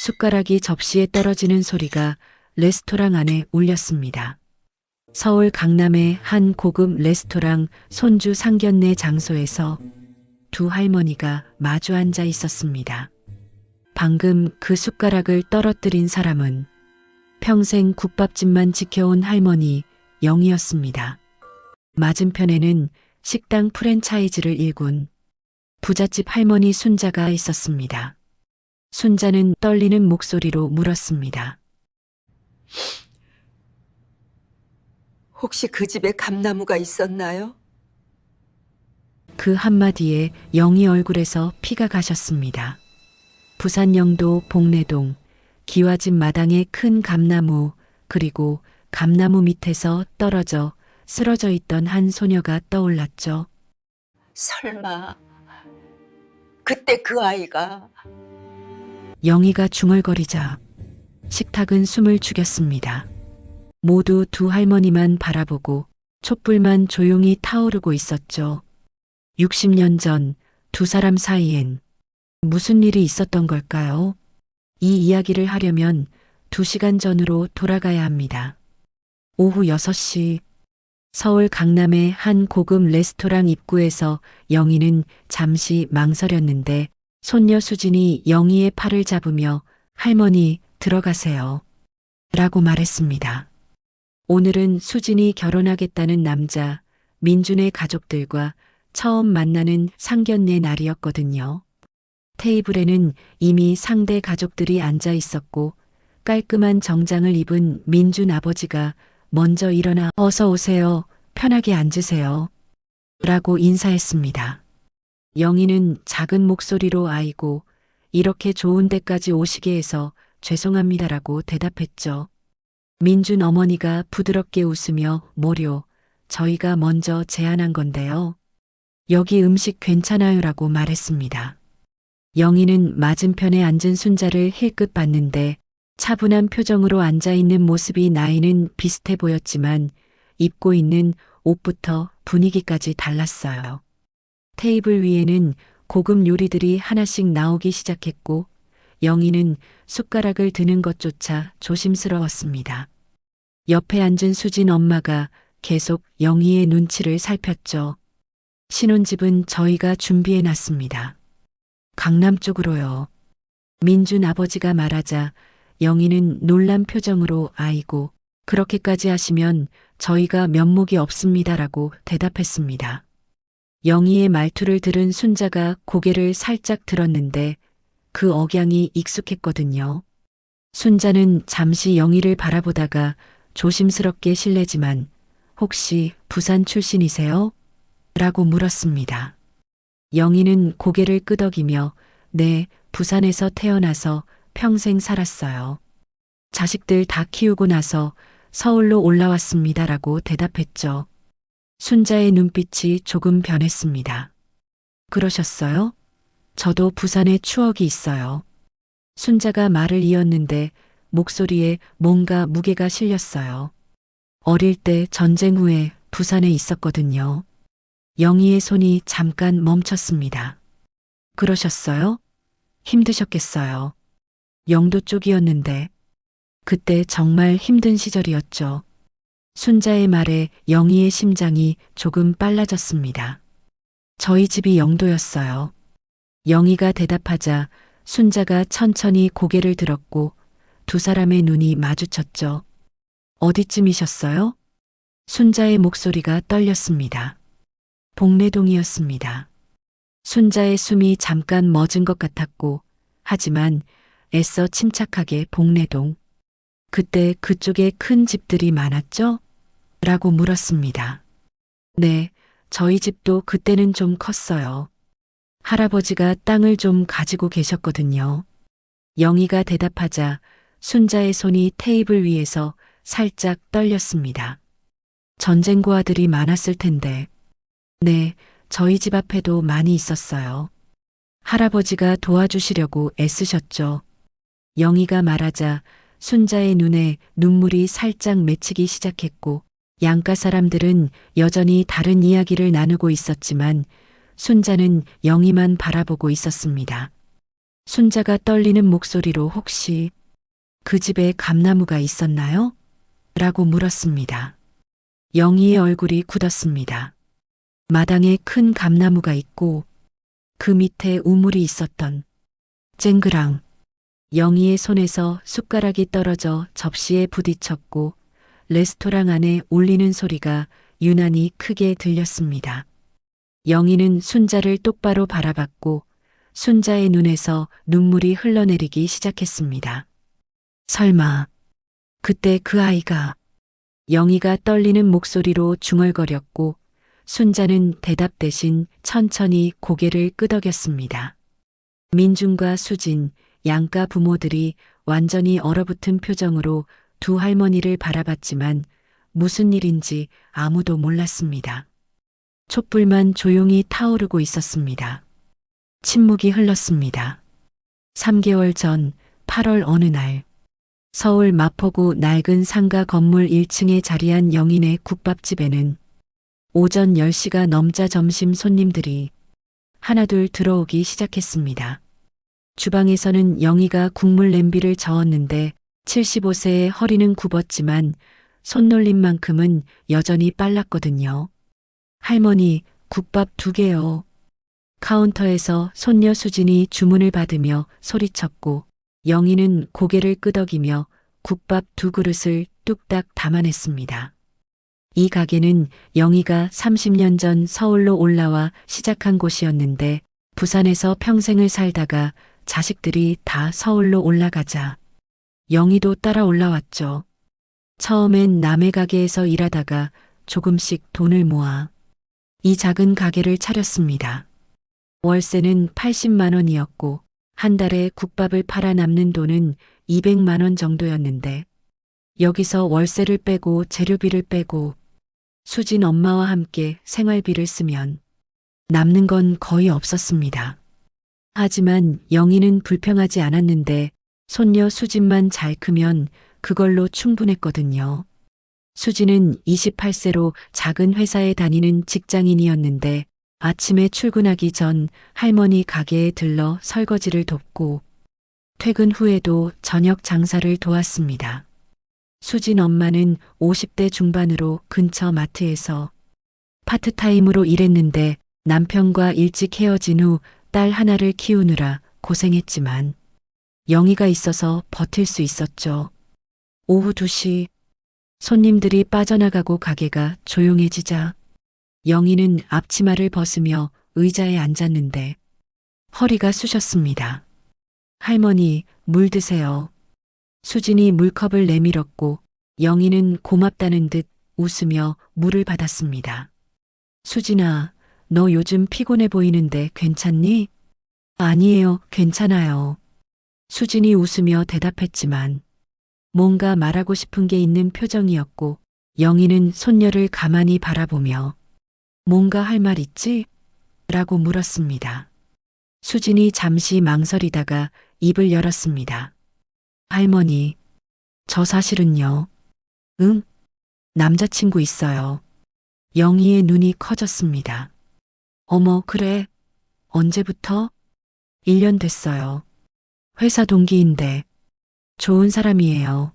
숟가락이 접시에 떨어지는 소리가 레스토랑 안에 울렸습니다. 서울 강남의 한 고급 레스토랑 손주 상견례 장소에서 두 할머니가 마주 앉아 있었습니다. 방금 그 숟가락을 떨어뜨린 사람은 평생 국밥집만 지켜온 할머니 영이었습니다. 맞은편에는 식당 프랜차이즈를 일군 부잣집 할머니 순자가 있었습니다. 순자는 떨리는 목소리로 물었습니다. 혹시 그 집에 감나무가 있었나요? 그 한마디에 영희 얼굴에서 피가 가셨습니다. 부산 영도 복내동 기와집 마당의 큰 감나무, 그리고 감나무 밑에서 떨어져 쓰러져 있던 한 소녀가 떠올랐죠. 설마 그때 그 아이가... 영희가 중얼거리자 식탁은 숨을 죽였습니다. 모두 두 할머니만 바라보고 촛불만 조용히 타오르고 있었죠. 60년 전 두 사람 사이엔 무슨 일이 있었던 걸까요? 이 이야기를 하려면 2시간 전으로 돌아가야 합니다. 오후 6시 서울 강남의 한 고급 레스토랑 입구에서 영희는 잠시 망설였는데 손녀 수진이 영희의 팔을 잡으며 할머니 들어가세요 라고 말했습니다. 오늘은 수진이 결혼하겠다는 남자 민준의 가족들과 처음 만나는 상견례 날이었거든요. 테이블에는 이미 상대 가족들이 앉아 있었고 깔끔한 정장을 입은 민준 아버지가 먼저 일어나 어서 오세요. 편하게 앉으세요. 라고 인사했습니다. 영희는 작은 목소리로 아이고 이렇게 좋은 데까지 오시게 해서 죄송합니다라고 대답했죠. 민준 어머니가 부드럽게 웃으며 뭐려 저희가 먼저 제안한 건데요. 여기 음식 괜찮아요라고 말했습니다. 영희는 맞은편에 앉은 순자를 힐끗 봤는데 차분한 표정으로 앉아있는 모습이 나이는 비슷해 보였지만 입고 있는 옷부터 분위기까지 달랐어요. 테이블 위에는 고급 요리들이 하나씩 나오기 시작했고 영희는 숟가락을 드는 것조차 조심스러웠습니다. 옆에 앉은 수진 엄마가 계속 영희의 눈치를 살폈죠. 신혼집은 저희가 준비해 놨습니다. 강남 쪽으로요. 민준 아버지가 말하자 영희는 놀란 표정으로 아이고 그렇게까지 하시면 저희가 면목이 없습니다라고 대답했습니다. 영희의 말투를 들은 순자가 고개를 살짝 들었는데 그 억양이 익숙했거든요. 순자는 잠시 영희를 바라보다가 조심스럽게 실례지만 혹시 부산 출신이세요? 라고 물었습니다. 영희는 고개를 끄덕이며 네, 부산에서 태어나서 평생 살았어요. 자식들 다 키우고 나서 서울로 올라왔습니다라고 대답했죠. 순자의 눈빛이 조금 변했습니다. 그러셨어요? 저도 부산에 추억이 있어요. 순자가 말을 이었는데 목소리에 뭔가 무게가 실렸어요. 어릴 때 전쟁 후에 부산에 있었거든요. 영희의 손이 잠깐 멈췄습니다. 그러셨어요? 힘드셨겠어요. 영도 쪽이었는데 그때 정말 힘든 시절이었죠. 순자의 말에 영희의 심장이 조금 빨라졌습니다. 저희 집이 영도였어요. 영희가 대답하자 순자가 천천히 고개를 들었고 두 사람의 눈이 마주쳤죠. 어디쯤이셨어요? 순자의 목소리가 떨렸습니다. 복내동이었습니다. 순자의 숨이 잠깐 멎은 것 같았고 하지만 애써 침착하게 복내동. 그때 그쪽에 큰 집들이 많았죠? 라고 물었습니다. 네, 저희 집도 그때는 좀 컸어요. 할아버지가 땅을 좀 가지고 계셨거든요. 영희가 대답하자 순자의 손이 테이블 위에서 살짝 떨렸습니다. 전쟁 고아들이 많았을 텐데. 네, 저희 집 앞에도 많이 있었어요. 할아버지가 도와주시려고 애쓰셨죠. 영희가 말하자 순자의 눈에 눈물이 살짝 맺히기 시작했고 양가 사람들은 여전히 다른 이야기를 나누고 있었지만 순자는 영희만 바라보고 있었습니다. 순자가 떨리는 목소리로 혹시 그 집에 감나무가 있었나요? 라고 물었습니다. 영희의 얼굴이 굳었습니다. 마당에 큰 감나무가 있고 그 밑에 우물이 있었던 쨍그랑 영희의 손에서 숟가락이 떨어져 접시에 부딪혔고 레스토랑 안에 울리는 소리가 유난히 크게 들렸습니다. 영희는 순자를 똑바로 바라봤고 순자의 눈에서 눈물이 흘러내리기 시작했습니다. 설마 그때 그 아이가 영희가 떨리는 목소리로 중얼거렸고 순자는 대답 대신 천천히 고개를 끄덕였습니다. 민준과 수진, 양가 부모들이 완전히 얼어붙은 표정으로 두 할머니를 바라봤지만 무슨 일인지 아무도 몰랐습니다. 촛불만 조용히 타오르고 있었습니다. 침묵이 흘렀습니다. 3개월 전 8월 어느 날 서울 마포구 낡은 상가 건물 1층에 자리한 영인의 국밥집에는 오전 10시가 넘자 점심 손님들이 하나둘 들어오기 시작했습니다. 주방에서는 영희가 국물 냄비를 저었는데 75세의 허리는 굽었지만 손놀림만큼은 여전히 빨랐거든요. 할머니, 국밥 2개요. 카운터에서 손녀 수진이 주문을 받으며 소리쳤고 영희는 고개를 끄덕이며 국밥 2그릇을 뚝딱 담아냈습니다. 이 가게는 영희가 30년 전 서울로 올라와 시작한 곳이었는데 부산에서 평생을 살다가 자식들이 다 서울로 올라가자 영희도 따라 올라왔죠. 처음엔 남의 가게에서 일하다가 조금씩 돈을 모아 이 작은 가게를 차렸습니다. 월세는 80만 원이었고 한 달에 국밥을 팔아 남는 돈은 200만 원 정도였는데 여기서 월세를 빼고 재료비를 빼고 수진 엄마와 함께 생활비를 쓰면 남는 건 거의 없었습니다. 하지만 영희는 불평하지 않았는데 손녀 수진만 잘 크면 그걸로 충분했거든요. 수진은 28세로 작은 회사에 다니는 직장인이었는데 아침에 출근하기 전 할머니 가게에 들러 설거지를 돕고 퇴근 후에도 저녁 장사를 도왔습니다. 수진 엄마는 50대 중반으로 근처 마트에서 파트타임으로 일했는데 남편과 일찍 헤어진 후 딸 하나를 키우느라 고생했지만 영희가 있어서 버틸 수 있었죠. 오후 2시 손님들이 빠져나가고 가게가 조용해지자 영희는 앞치마를 벗으며 의자에 앉았는데 허리가 쑤셨습니다. 할머니, 물 드세요. 수진이 물컵을 내밀었고 영희는 고맙다는 듯 웃으며 물을 받았습니다. 수진아, 너 요즘 피곤해 보이는데 괜찮니? 아니에요, 괜찮아요. 수진이 웃으며 대답했지만 뭔가 말하고 싶은 게 있는 표정이었고 영희는 손녀를 가만히 바라보며 뭔가 할 말 있지? 라고 물었습니다. 수진이 잠시 망설이다가 입을 열었습니다. 할머니, 저 사실은요. 응? 남자친구 있어요. 영희의 눈이 커졌습니다. 어머, 그래? 언제부터? 1년 됐어요. 회사 동기인데 좋은 사람이에요.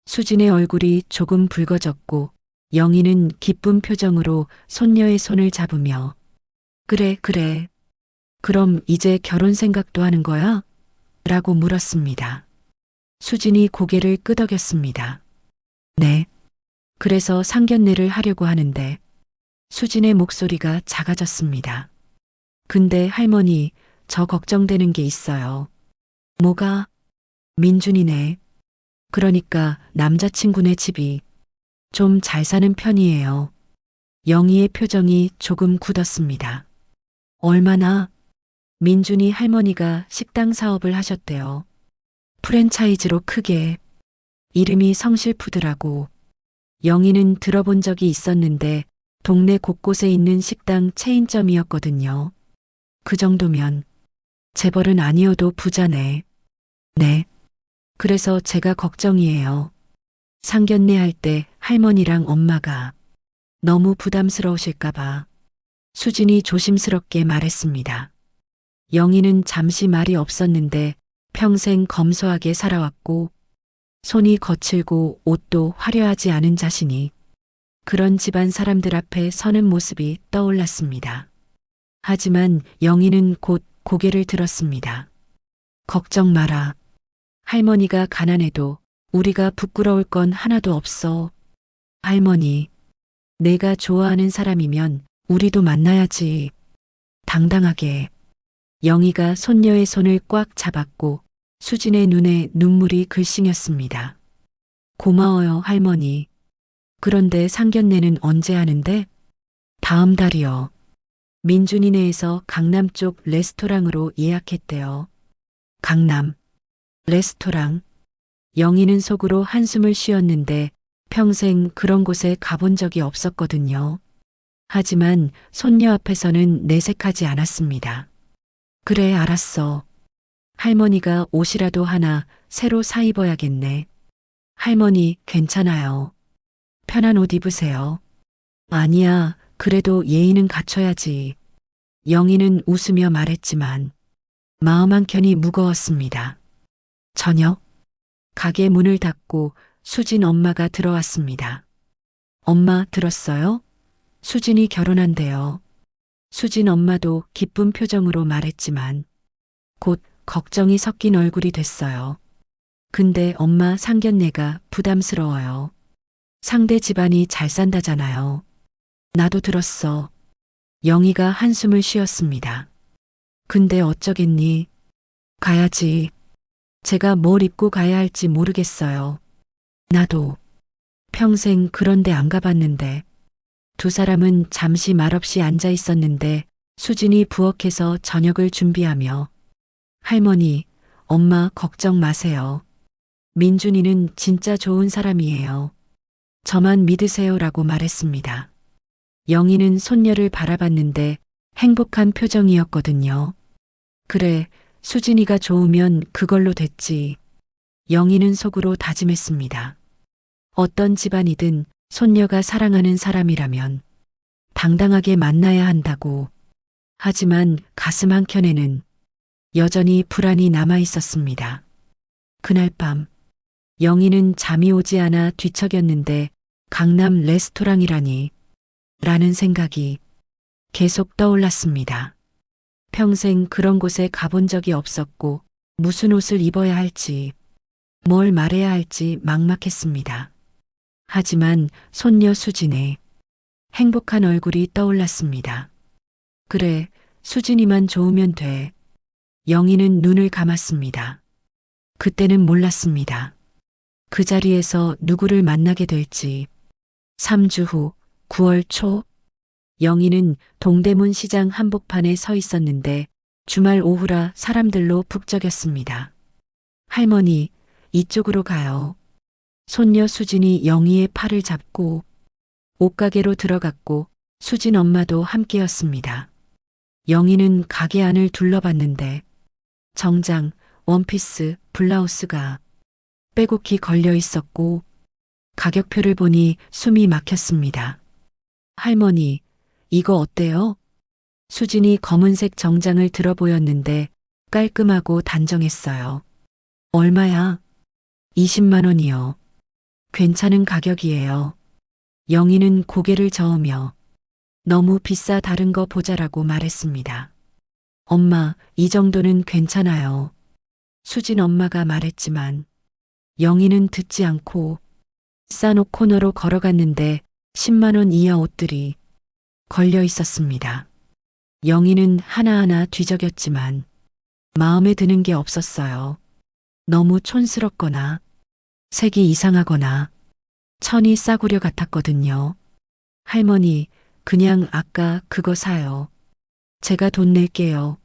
수진의 얼굴이 조금 붉어졌고 영희는 기쁜 표정으로 손녀의 손을 잡으며 그래, 그래. 그럼 이제 결혼 생각도 하는 거야? 라고 물었습니다. 수진이 고개를 끄덕였습니다. 네. 그래서 상견례를 하려고 하는데 수진의 목소리가 작아졌습니다. 근데 할머니, 저 걱정되는 게 있어요. 뭐가? 민준이네. 그러니까 남자친구네 집이 좀 잘 사는 편이에요. 영희의 표정이 조금 굳었습니다. 얼마나? 민준이 할머니가 식당 사업을 하셨대요. 프랜차이즈로 크게. 이름이 성실푸드라고. 영희는 들어본 적이 있었는데 동네 곳곳에 있는 식당 체인점이었거든요. 그 정도면 재벌은 아니어도 부자네. 네. 그래서 제가 걱정이에요. 상견례 할 때 할머니랑 엄마가 너무 부담스러우실까봐. 수진이 조심스럽게 말했습니다. 영희는 잠시 말이 없었는데 평생 검소하게 살아왔고 손이 거칠고 옷도 화려하지 않은 자신이 그런 집안 사람들 앞에 서는 모습이 떠올랐습니다. 하지만 영희는 곧 고개를 들었습니다. 걱정 마라. 할머니가 가난해도 우리가 부끄러울 건 하나도 없어. 할머니, 내가 좋아하는 사람이면 우리도 만나야지. 당당하게. 영희가 손녀의 손을 꽉 잡았고 수진의 눈에 눈물이 글썽였습니다. 고마워요, 할머니. 그런데 상견례는 언제 하는데? 다음 달이요. 민준이네에서 강남 쪽 레스토랑으로 예약했대요. 강남. 레스토랑. 영희는 속으로 한숨을 쉬었는데 평생 그런 곳에 가본 적이 없었거든요. 하지만 손녀 앞에서는 내색하지 않았습니다. 그래, 알았어. 할머니가 옷이라도 하나 새로 사 입어야겠네. 할머니, 괜찮아요. 편한 옷 입으세요. 아니야, 그래도 예의는 갖춰야지. 영희는 웃으며 말했지만 마음 한켠이 무거웠습니다. 저녁, 가게 문을 닫고 수진 엄마가 들어왔습니다. 엄마, 들었어요? 수진이 결혼한대요. 수진 엄마도 기쁜 표정으로 말했지만 곧 걱정이 섞인 얼굴이 됐어요. 근데 엄마, 상견례가 부담스러워요. 상대 집안이 잘 산다잖아요. 나도 들었어. 영희가 한숨을 쉬었습니다. 근데 어쩌겠니? 가야지. 제가 뭘 입고 가야 할지 모르겠어요. 나도 평생 그런 데 안 가봤는데. 두 사람은 잠시 말없이 앉아 있었는데 수진이 부엌에서 저녁을 준비하며 할머니, 엄마 걱정 마세요. 민준이는 진짜 좋은 사람이에요. 저만 믿으세요라고 말했습니다. 영희는 손녀를 바라봤는데 행복한 표정이었거든요. 그래, 수진이가 좋으면 그걸로 됐지. 영희는 속으로 다짐했습니다. 어떤 집안이든 손녀가 사랑하는 사람이라면 당당하게 만나야 한다고. 하지만 가슴 한켠에는 여전히 불안이 남아 있었습니다. 그날 밤, 영희는 잠이 오지 않아 뒤척였는데 강남 레스토랑이라니 라는 생각이 계속 떠올랐습니다. 평생 그런 곳에 가본 적이 없었고 무슨 옷을 입어야 할지, 뭘 말해야 할지 막막했습니다. 하지만 손녀 수진의 행복한 얼굴이 떠올랐습니다. 그래, 수진이만 좋으면 돼. 영희는 눈을 감았습니다. 그때는 몰랐습니다. 그 자리에서 누구를 만나게 될지. 3주 후 9월 초 영희는 동대문 시장 한복판에 서 있었는데 주말 오후라 사람들로 북적였습니다. 할머니, 이쪽으로 가요. 손녀 수진이 영희의 팔을 잡고 옷가게로 들어갔고 수진 엄마도 함께였습니다. 영희는 가게 안을 둘러봤는데 정장, 원피스, 블라우스가 빼곡히 걸려 있었고 가격표를 보니 숨이 막혔습니다. 할머니, 이거 어때요? 수진이 검은색 정장을 들어 보였는데 깔끔하고 단정했어요. 얼마야? 20만 원이요. 괜찮은 가격이에요. 영희는 고개를 저으며 너무 비싸 다른 거 보자라고 말했습니다. 엄마, 이 정도는 괜찮아요. 수진 엄마가 말했지만 영희는 듣지 않고 싼 옷 코너로 걸어갔는데 10만 원 이하 옷들이 걸려 있었습니다. 영희는 하나하나 뒤적였지만 마음에 드는 게 없었어요. 너무 촌스럽거나 색이 이상하거나 천이 싸구려 같았거든요. 할머니, 그냥 아까 그거 사요. 제가 돈 낼게요.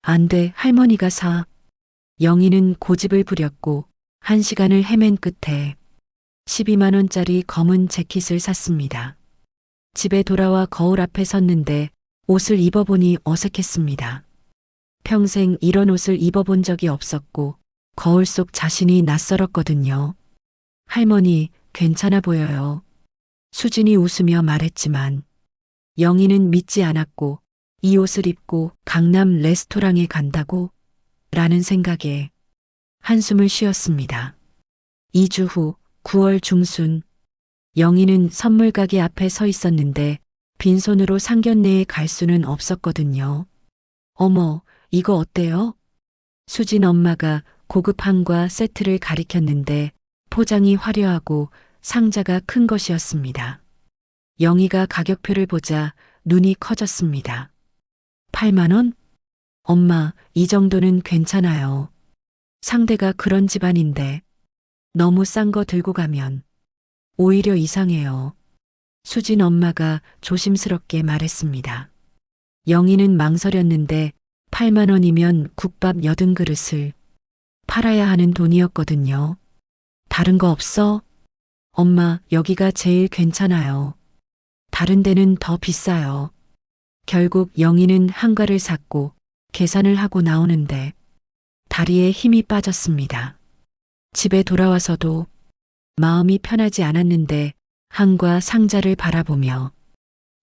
안 돼, 할머니가 사. 영희는 고집을 부렸고 1시간을 헤맨 끝에 12만 원짜리 검은 재킷을 샀습니다. 집에 돌아와 거울 앞에 섰는데 옷을 입어보니 어색했습니다. 평생 이런 옷을 입어본 적이 없었고 거울 속 자신이 낯설었거든요. 할머니, 괜찮아 보여요. 수진이 웃으며 말했지만 영희는 믿지 않았고 이 옷을 입고 강남 레스토랑에 간다고? 라는 생각에 한숨을 쉬었습니다. 2주 후 9월 중순, 영희는 선물 가게 앞에 서 있었는데 빈손으로 상견례에 갈 수는 없었거든요. 어머, 이거 어때요? 수진 엄마가 고급 한과 세트를 가리켰는데 포장이 화려하고 상자가 큰 것이었습니다. 영희가 가격표를 보자 눈이 커졌습니다. 8만 원? 엄마, 이 정도는 괜찮아요. 상대가 그런 집안인데 너무 싼 거 들고 가면 오히려 이상해요. 수진 엄마가 조심스럽게 말했습니다. 영희는 망설였는데 8만 원이면 국밥 80그릇을 팔아야 하는 돈이었거든요. 다른 거 없어? 엄마, 여기가 제일 괜찮아요. 다른 데는 더 비싸요. 결국 영희는 한가를 샀고 계산을 하고 나오는데 다리에 힘이 빠졌습니다. 집에 돌아와서도 마음이 편하지 않았는데 한과 상자를 바라보며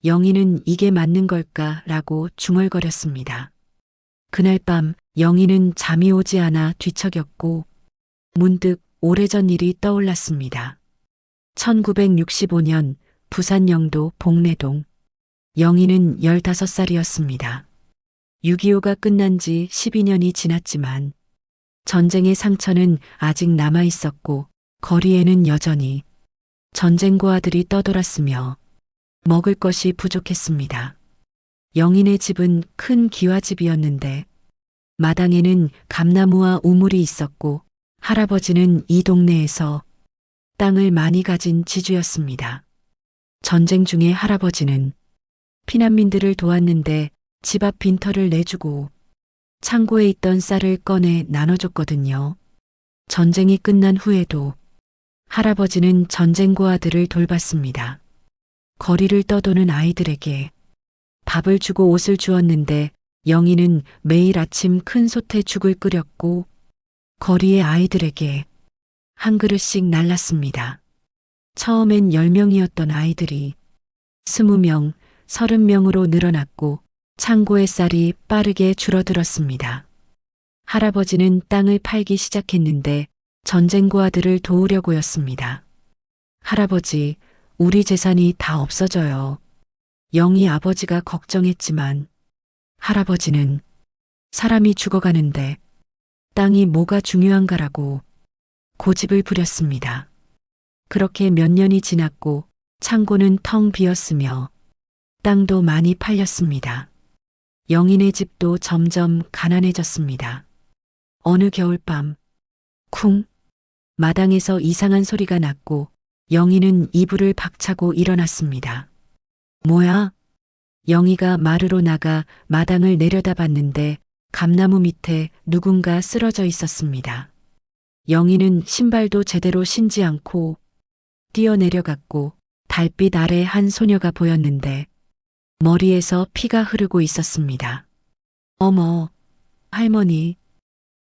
영희는 이게 맞는 걸까라고 중얼거렸습니다. 그날 밤 영희는 잠이 오지 않아 뒤척였고 문득 오래전 일이 떠올랐습니다. 1965년 부산 영도 복내동. 영희는 15살이었습니다. 6.25가 끝난 지 12년이 지났지만 전쟁의 상처는 아직 남아 있었고 거리에는 여전히 전쟁 고아들이 떠돌았으며 먹을 것이 부족했습니다. 영희네 집은 큰 기와집이었는데 마당에는 감나무와 우물이 있었고 할아버지는 이 동네에서 땅을 많이 가진 지주였습니다. 전쟁 중에 할아버지는 피난민들을 도왔는데 집 앞 빈터를 내주고 창고에 있던 쌀을 꺼내 나눠줬거든요. 전쟁이 끝난 후에도 할아버지는 전쟁 고아들을 돌봤습니다. 거리를 떠도는 아이들에게 밥을 주고 옷을 주었는데 영희는 매일 아침 큰 솥에 죽을 끓였고 거리의 아이들에게 한 그릇씩 날랐습니다. 처음엔 10명이었던 아이들이 20명, 30명으로 늘어났고 창고의 쌀이 빠르게 줄어들었습니다. 할아버지는 땅을 팔기 시작했는데 전쟁 고아들을 도우려고였습니다. 할아버지, 우리 재산이 다 없어져요. 영희 아버지가 걱정했지만 할아버지는 사람이 죽어가는데 땅이 뭐가 중요한가라고 고집을 부렸습니다. 그렇게 몇 년이 지났고 창고는 텅 비었으며 땅도 많이 팔렸습니다. 영희네 집도 점점 가난해졌습니다. 어느 겨울밤 쿵 마당에서 이상한 소리가 났고 영희는 이불을 박차고 일어났습니다. 뭐야? 영희가 마루로 나가 마당을 내려다봤는데 감나무 밑에 누군가 쓰러져 있었습니다. 영희는 신발도 제대로 신지 않고 뛰어내려갔고 달빛 아래 한 소녀가 보였는데 머리에서 피가 흐르고 있었습니다. 어머, 할머니.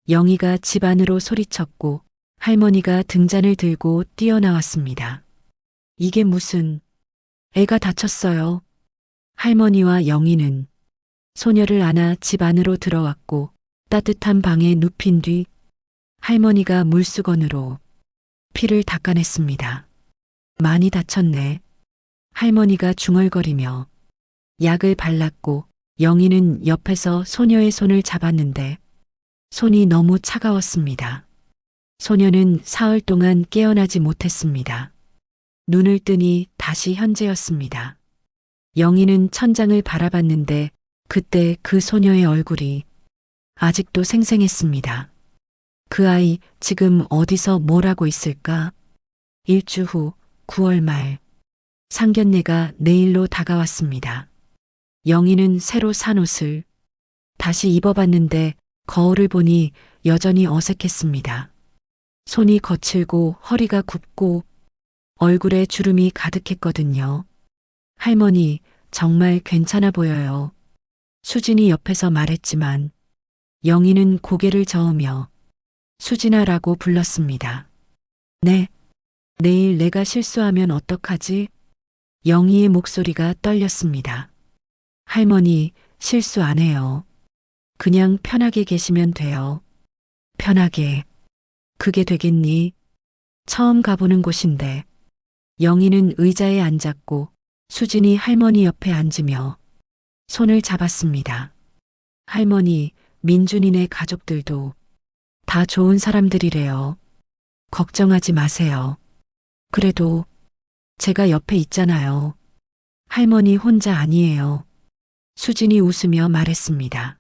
영희가 집 안으로 소리쳤고 할머니가 등잔을 들고 뛰어나왔습니다. 이게 무슨, 애가 다쳤어요. 할머니와 영희는 소녀를 안아 집 안으로 들어왔고 따뜻한 방에 눕힌 뒤 할머니가 물수건으로 피를 닦아냈습니다. 많이 다쳤네. 할머니가 중얼거리며 약을 발랐고 영희는 옆에서 소녀의 손을 잡았는데 손이 너무 차가웠습니다. 소녀는 사흘 동안 깨어나지 못했습니다. 눈을 뜨니 다시 현재였습니다. 영희는 천장을 바라봤는데 그때 그 소녀의 얼굴이 아직도 생생했습니다. 그 아이 지금 어디서 뭘 하고 있을까? 일주 후 9월 말 상견례가 내일로 다가왔습니다. 영희는 새로 산 옷을 다시 입어봤는데 거울을 보니 여전히 어색했습니다. 손이 거칠고 허리가 굽고 얼굴에 주름이 가득했거든요. 할머니, 정말 괜찮아 보여요. 수진이 옆에서 말했지만 영희는 고개를 저으며 수진아라고 불렀습니다. 네, 내일 내가 실수하면 어떡하지? 영희의 목소리가 떨렸습니다. 할머니, 실수 안 해요. 그냥 편하게 계시면 돼요. 편하게. 그게 되겠니? 처음 가보는 곳인데. 영희는 의자에 앉았고 수진이 할머니 옆에 앉으며 손을 잡았습니다. 할머니, 민준이네 가족들도 다 좋은 사람들이래요. 걱정하지 마세요. 그래도 제가 옆에 있잖아요. 할머니 혼자 아니에요. 수진이 웃으며 말했습니다.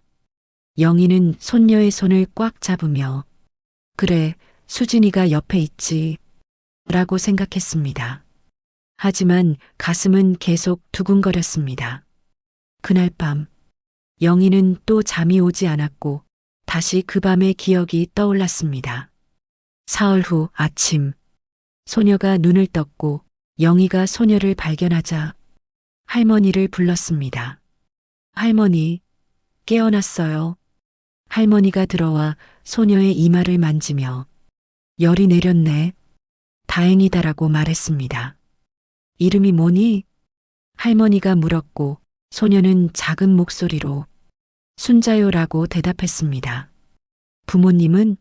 영희는 손녀의 손을 꽉 잡으며 그래, 수진이가 옆에 있지 라고 생각했습니다. 하지만 가슴은 계속 두근거렸습니다. 그날 밤 영희는 또 잠이 오지 않았고 다시 그 밤의 기억이 떠올랐습니다. 사흘 후 아침 소녀가 눈을 떴고 영희가 소녀를 발견하자 할머니를 불렀습니다. 할머니, 깨어났어요. 할머니가 들어와 소녀의 이마를 만지며 열이 내렸네. 다행이다라고 말했습니다. 이름이 뭐니? 할머니가 물었고 소녀는 작은 목소리로 순자요라고 대답했습니다. 부모님은?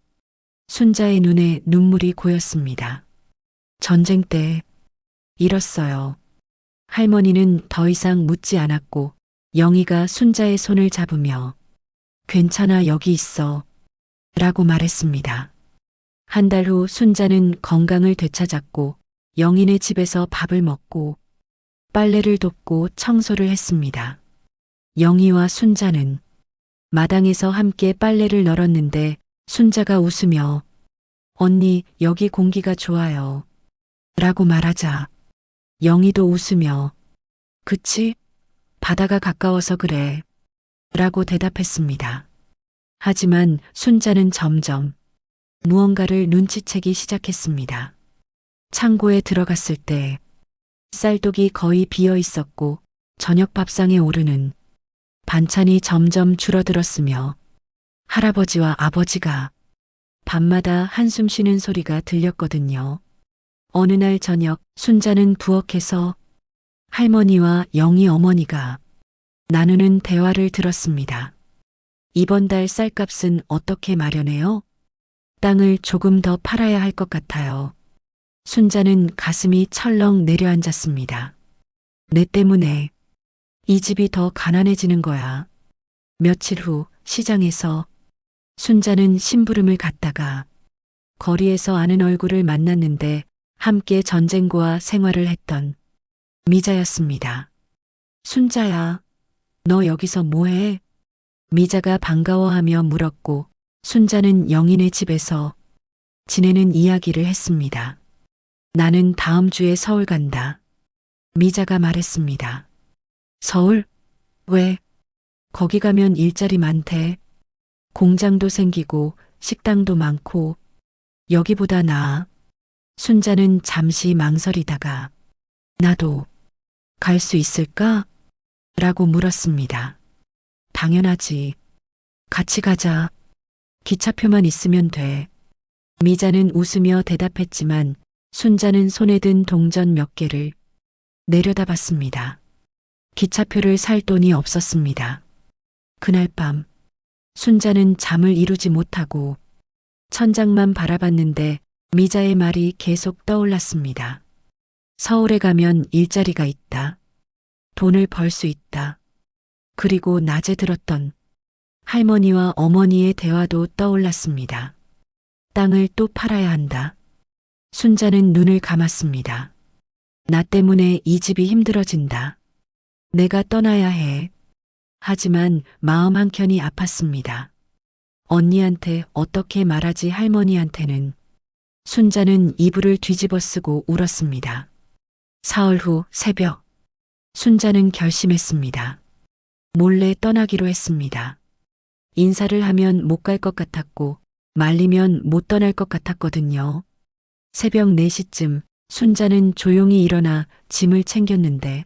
순자의 눈에 눈물이 고였습니다. 전쟁 때 잃었어요. 할머니는 더 이상 묻지 않았고 영희가 순자의 손을 잡으며 괜찮아 여기 있어 라고 말했습니다. 한 달 후 순자는 건강을 되찾았고 영희네 집에서 밥을 먹고 빨래를 돕고 청소를 했습니다. 영희와 순자는 마당에서 함께 빨래를 널었는데 순자가 웃으며 언니 여기 공기가 좋아요 라고 말하자 영희도 웃으며 그치? 바다가 가까워서 그래 라고 대답했습니다. 하지만 순자는 점점 무언가를 눈치채기 시작했습니다. 창고에 들어갔을 때 쌀독이 거의 비어 있었고 저녁 밥상에 오르는 반찬이 점점 줄어들었으며 할아버지와 아버지가 밤마다 한숨 쉬는 소리가 들렸거든요. 어느 날 저녁 순자는 부엌에서 할머니와 영희 어머니가 나누는 대화를 들었습니다. 이번 달 쌀값은 어떻게 마련해요? 땅을 조금 더 팔아야 할 것 같아요. 순자는 가슴이 철렁 내려앉았습니다. 내 때문에 이 집이 더 가난해지는 거야. 며칠 후 시장에서 순자는 심부름을 갔다가 거리에서 아는 얼굴을 만났는데 함께 전쟁과 생활을 했던 미자였습니다. 순자야, 너 여기서 뭐해? 미자가 반가워하며 물었고 순자는 영희네 집에서 지내는 이야기를 했습니다. 나는 다음 주에 서울 간다. 미자가 말했습니다. 서울? 왜? 거기 가면 일자리 많대. 공장도 생기고 식당도 많고 여기보다 나아. 순자는 잠시 망설이다가 나도 갈 수 있을까? 라고 물었습니다. 당연하지. 같이 가자. 기차표만 있으면 돼. 미자는 웃으며 대답했지만 순자는 손에 든 동전 몇 개를 내려다봤습니다. 기차표를 살 돈이 없었습니다. 그날 밤 순자는 잠을 이루지 못하고 천장만 바라봤는데 미자의 말이 계속 떠올랐습니다. 서울에 가면 일자리가 있다. 돈을 벌 수 있다. 그리고 낮에 들었던 할머니와 어머니의 대화도 떠올랐습니다. 땅을 또 팔아야 한다. 순자는 눈을 감았습니다. 나 때문에 이 집이 힘들어진다. 내가 떠나야 해. 하지만 마음 한켠이 아팠습니다. 언니한테 어떻게 말하지 할머니한테는 순자는 이불을 뒤집어 쓰고 울었습니다. 사흘 후 새벽 순자는 결심했습니다. 몰래 떠나기로 했습니다. 인사를 하면 못 갈 것 같았고 말리면 못 떠날 것 같았거든요. 새벽 4시쯤 순자는 조용히 일어나 짐을 챙겼는데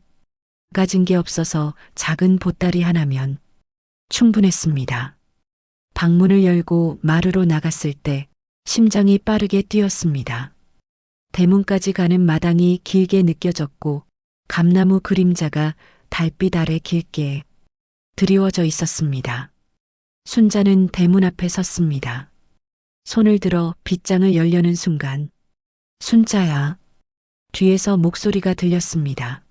가진 게 없어서 작은 보따리 하나면 충분했습니다. 방문을 열고 마루로 나갔을 때 심장이 빠르게 뛰었습니다. 대문까지 가는 마당이 길게 느껴졌고 감나무 그림자가 달빛 아래 길게 드리워져 있었습니다. 순자는 대문 앞에 섰습니다. 손을 들어 빗장을 열려는 순간 순자야. 뒤에서 목소리가 들렸습니다.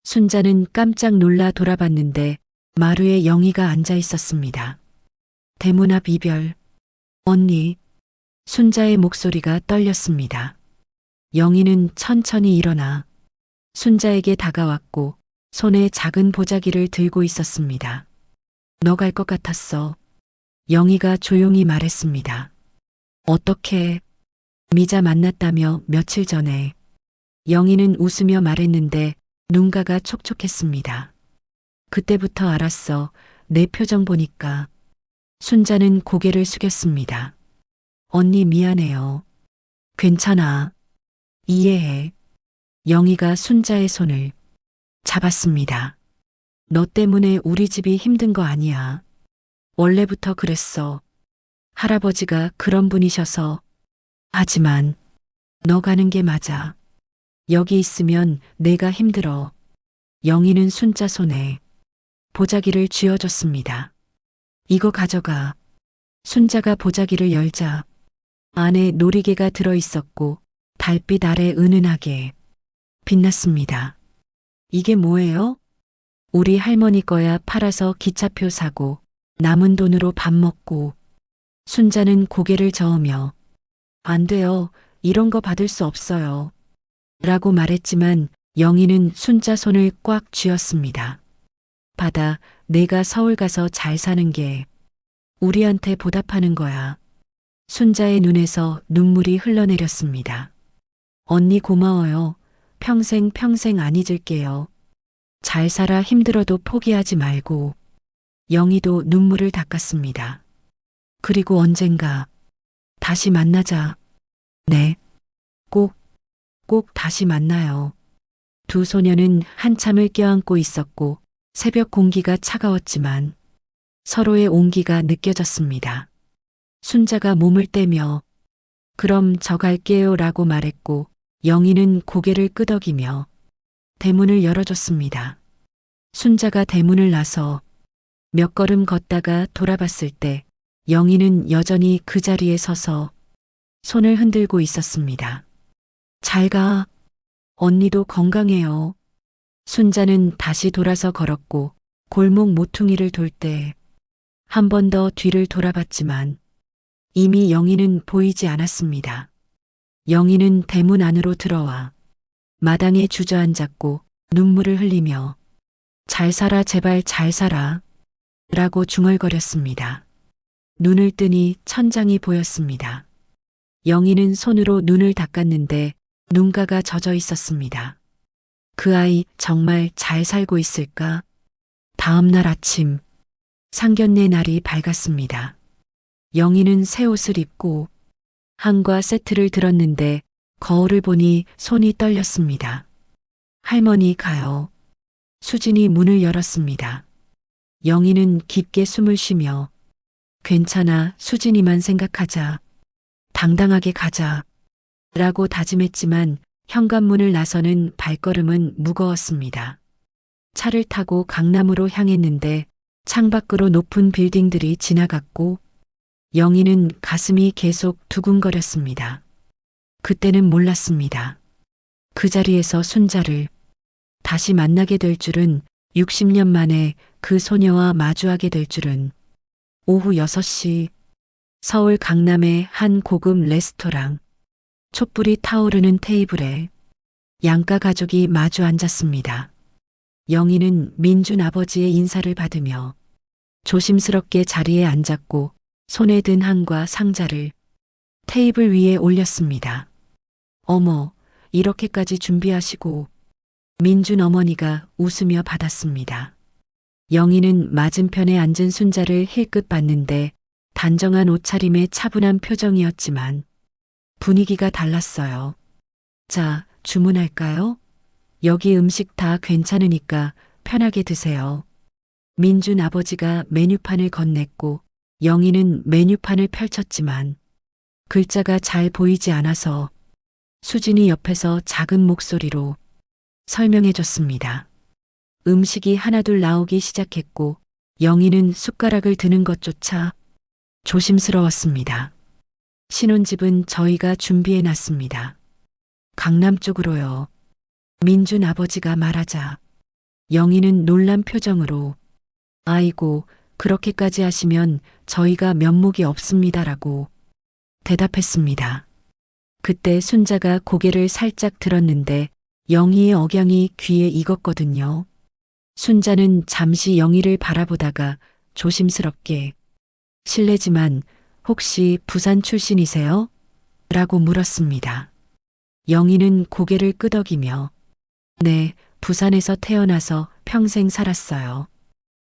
순자는 깜짝 놀라 돌아봤는데 마루에 영희가 앉아 있었습니다. 대문 앞 이별. 언니. 순자의 목소리가 떨렸습니다. 영희는 천천히 일어나 순자에게 다가왔고 손에 작은 보자기를 들고 있었습니다. 너 갈 것 같았어. 영희가 조용히 말했습니다. 어떻게? 미자 만났다며 며칠 전에. 영희는 웃으며 말했는데 눈가가 촉촉했습니다. 그때부터 알았어. 내 표정 보니까. 순자는 고개를 숙였습니다. 언니 미안해요. 괜찮아. 이해해. 영희가 순자의 손을 잡았습니다. 너 때문에 우리 집이 힘든 거 아니야. 원래부터 그랬어. 할아버지가 그런 분이셔서. 하지만 너 가는 게 맞아. 여기 있으면 내가 힘들어. 영희는 순자 손에 보자기를 쥐어줬습니다. 이거 가져가. 순자가 보자기를 열자 안에 놀이개가 들어있었고 달빛 아래 은은하게 빛났습니다. 이게 뭐예요? 우리 할머니 거야. 팔아서 기차표 사고 남은 돈으로 밥 먹고. 순자는 고개를 저으며 안 돼요. 이런 거 받을 수 없어요. 라고 말했지만 영희는 순자 손을 꽉 쥐었습니다. 받아. 내가 서울 가서 잘 사는 게 우리한테 보답하는 거야. 순자의 눈에서 눈물이 흘러내렸습니다. 언니 고마워요. 평생 안 잊을게요. 잘 살아. 힘들어도 포기하지 말고. 영희도 눈물을 닦았습니다. 그리고 언젠가 다시 만나자. 네. 꼭 다시 만나요. 두 소녀는 한참을 껴안고 있었고 새벽 공기가 차가웠지만 서로의 온기가 느껴졌습니다. 순자가 몸을 떼며 그럼 저 갈게요 라고 말했고 영희는 고개를 끄덕이며 대문을 열어줬습니다. 순자가 대문을 나서 몇 걸음 걷다가 돌아봤을 때 영희는 여전히 그 자리에 서서 손을 흔들고 있었습니다. 잘 가. 언니도 건강해요. 순자는 다시 돌아서 걸었고 골목 모퉁이를 돌 때 한 번 더 뒤를 돌아봤지만 이미 영희는 보이지 않았습니다. 영희는 대문 안으로 들어와 마당에 주저앉았고 눈물을 흘리며 잘 살아 제발 잘 살아 라고 중얼거렸습니다. 눈을 뜨니 천장이 보였습니다. 영희는 손으로 눈을 닦았는데 눈가가 젖어 있었습니다. 그 아이 정말 잘 살고 있을까? 다음 날 아침 상견례 날이 밝았습니다. 영희는 새 옷을 입고 한과 세트를 들었는데 거울을 보니 손이 떨렸습니다. 할머니 가요. 수진이 문을 열었습니다. 영희는 깊게 숨을 쉬며 괜찮아. 수진이만 생각하자. 당당하게 가자. 라고 다짐했지만 현관문을 나서는 발걸음은 무거웠습니다. 차를 타고 강남으로 향했는데 창밖으로 높은 빌딩들이 지나갔고 영희는 가슴이 계속 두근거렸습니다. 그때는 몰랐습니다. 그 자리에서 순자를 다시 만나게 될 줄은 60년 만에 그 소녀와 마주하게 될 줄은. 오후 6시 서울 강남의 한 고급 레스토랑. 촛불이 타오르는 테이블에 양가 가족이 마주 앉았습니다. 영희는 민준 아버지의 인사를 받으며 조심스럽게 자리에 앉았고 손에 든 한과 상자를 테이블 위에 올렸습니다. 어머, 이렇게까지 준비하시고. 민준 어머니가 웃으며 받았습니다. 영희는 맞은편에 앉은 순자를 힐끗 봤는데 단정한 옷차림에 차분한 표정이었지만 분위기가 달랐어요. 자, 주문할까요? 여기 음식 다 괜찮으니까 편하게 드세요. 민준 아버지가 메뉴판을 건넸고 영희는 메뉴판을 펼쳤지만 글자가 잘 보이지 않아서 수진이 옆에서 작은 목소리로 설명해 줬습니다. 음식이 하나둘 나오기 시작했고 영희는 숟가락을 드는 것조차 조심스러웠습니다. 신혼집은 저희가 준비해 놨습니다. 강남 쪽으로요. 민준 아버지가 말하자 영희는 놀란 표정으로 아이고, 그렇게까지 하시면 저희가 면목이 없습니다라고 대답했습니다. 그때 순자가 고개를 살짝 들었는데 영희의 억양이 귀에 익었거든요. 순자는 잠시 영희를 바라보다가 조심스럽게 실례지만 혹시 부산 출신이세요? 라고 물었습니다. 영희는 고개를 끄덕이며 네, 부산에서 태어나서 평생 살았어요.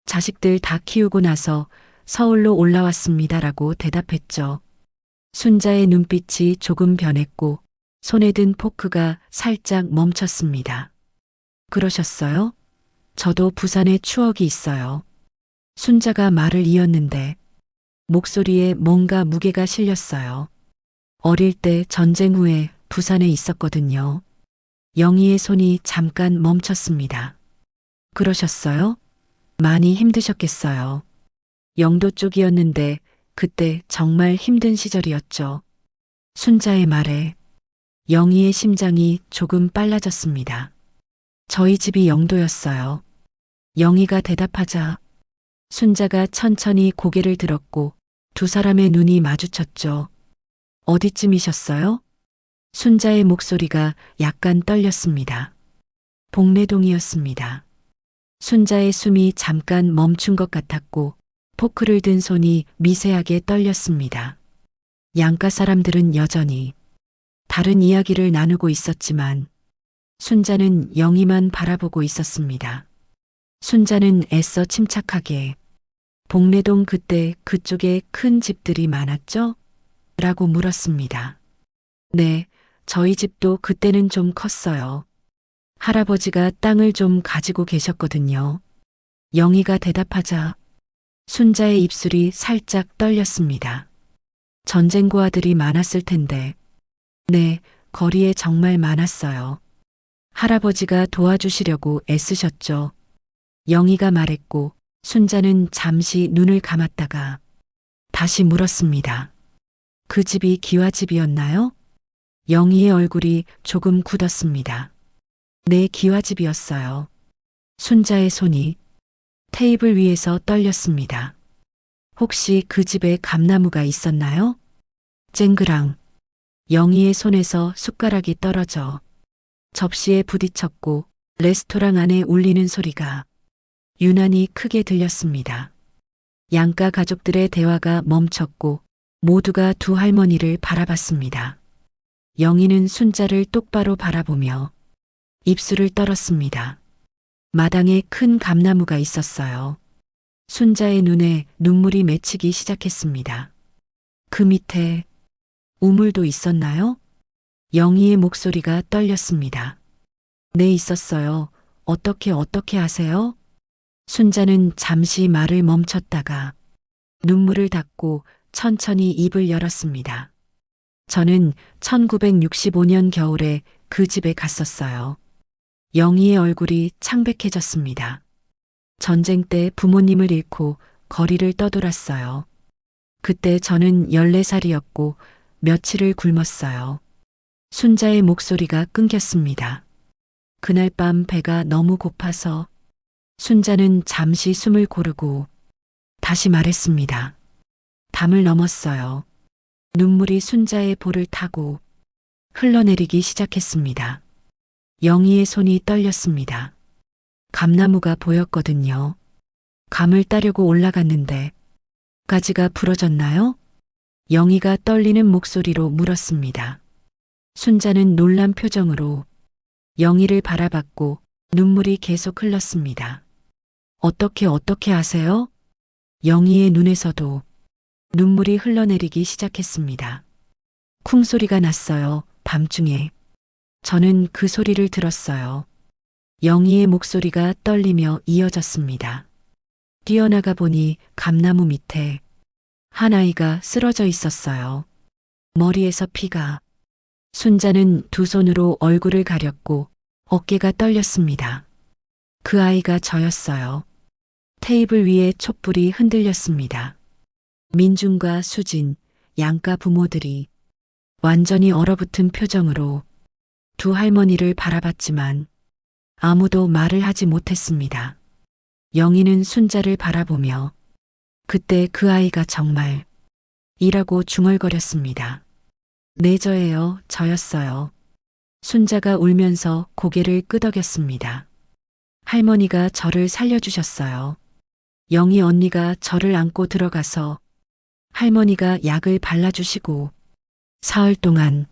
자식들 다 키우고 나서 서울로 올라왔습니다라고 대답했죠. 순자의 눈빛이 조금 변했고 손에 든 포크가 살짝 멈췄습니다. 그러셨어요? 저도 부산에 추억이 있어요. 순자가 말을 이었는데 목소리에 뭔가 무게가 실렸어요. 어릴 때 전쟁 후에 부산에 있었거든요. 영희의 손이 잠깐 멈췄습니다. 그러셨어요? 많이 힘드셨겠어요. 영도 쪽이었는데 그때 정말 힘든 시절이었죠. 순자의 말에 영희의 심장이 조금 빨라졌습니다. 저희 집이 영도였어요. 영희가 대답하자 순자가 천천히 고개를 들었고 두 사람의 눈이 마주쳤죠. 어디쯤이셨어요? 순자의 목소리가 약간 떨렸습니다. 복내동이었습니다. 순자의 숨이 잠깐 멈춘 것 같았고 포크를 든 손이 미세하게 떨렸습니다. 양가 사람들은 여전히 다른 이야기를 나누고 있었지만 순자는 영희만 바라보고 있었습니다. 순자는 애써 침착하게 복내동 그때 그쪽에 큰 집들이 많았죠? 라고 물었습니다. 네, 저희 집도 그때는 좀 컸어요. 할아버지가 땅을 좀 가지고 계셨거든요. 영희가 대답하자 순자의 입술이 살짝 떨렸습니다. 전쟁 고아들이 많았을 텐데. 네, 거리에 정말 많았어요. 할아버지가 도와주시려고 애쓰셨죠. 영희가 말했고 순자는 잠시 눈을 감았다가 다시 물었습니다. 그 집이 기와집이었나요? 영희의 얼굴이 조금 굳었습니다. 네, 기와집이었어요. 순자의 손이 테이블 위에서 떨렸습니다. 혹시 그 집에 감나무가 있었나요? 쨍그랑 영희의 손에서 숟가락이 떨어져 접시에 부딪혔고 레스토랑 안에 울리는 소리가 유난히 크게 들렸습니다. 양가 가족들의 대화가 멈췄고 모두가 두 할머니를 바라봤습니다. 영희는 순자를 똑바로 바라보며 입술을 떨었습니다. 마당에 큰 감나무가 있었어요. 순자의 눈에 눈물이 맺히기 시작했습니다. 그 밑에 우물도 있었나요? 영희의 목소리가 떨렸습니다. 네, 있었어요. 어떻게 아세요? 순자는 잠시 말을 멈췄다가 눈물을 닦고 천천히 입을 열었습니다. 저는 1965년 겨울에 그 집에 갔었어요. 영희의 얼굴이 창백해졌습니다. 전쟁 때 부모님을 잃고 거리를 떠돌았어요. 그때 저는 14살이었고 며칠을 굶었어요. 순자의 목소리가 끊겼습니다. 그날 밤 배가 너무 고파서 순자는 잠시 숨을 고르고 다시 말했습니다. 담을 넘었어요. 눈물이 순자의 볼을 타고 흘러내리기 시작했습니다. 영희의 손이 떨렸습니다. 감나무가 보였거든요. 감을 따려고 올라갔는데 가지가 부러졌나요? 영희가 떨리는 목소리로 물었습니다. 순자는 놀란 표정으로 영희를 바라봤고 눈물이 계속 흘렀습니다. 어떻게 아세요? 영희의 눈에서도 눈물이 흘러내리기 시작했습니다. 쿵 소리가 났어요. 밤중에. 저는 그 소리를 들었어요. 영희의 목소리가 떨리며 이어졌습니다. 뛰어나가 보니 감나무 밑에 한 아이가 쓰러져 있었어요. 머리에서 피가. 순자는 두 손으로 얼굴을 가렸고 어깨가 떨렸습니다. 그 아이가 저였어요. 테이블 위에 촛불이 흔들렸습니다. 민준과 수진, 양가 부모들이 완전히 얼어붙은 표정으로 두 할머니를 바라봤지만 아무도 말을 하지 못했습니다. 영희는 순자를 바라보며 그때 그 아이가 정말 이라고 중얼거렸습니다. 네, 저예요. 저였어요. 순자가 울면서 고개를 끄덕였습니다. 할머니가 저를 살려주셨어요. 영희 언니가 저를 안고 들어가서 할머니가 약을 발라주시고 사흘 동안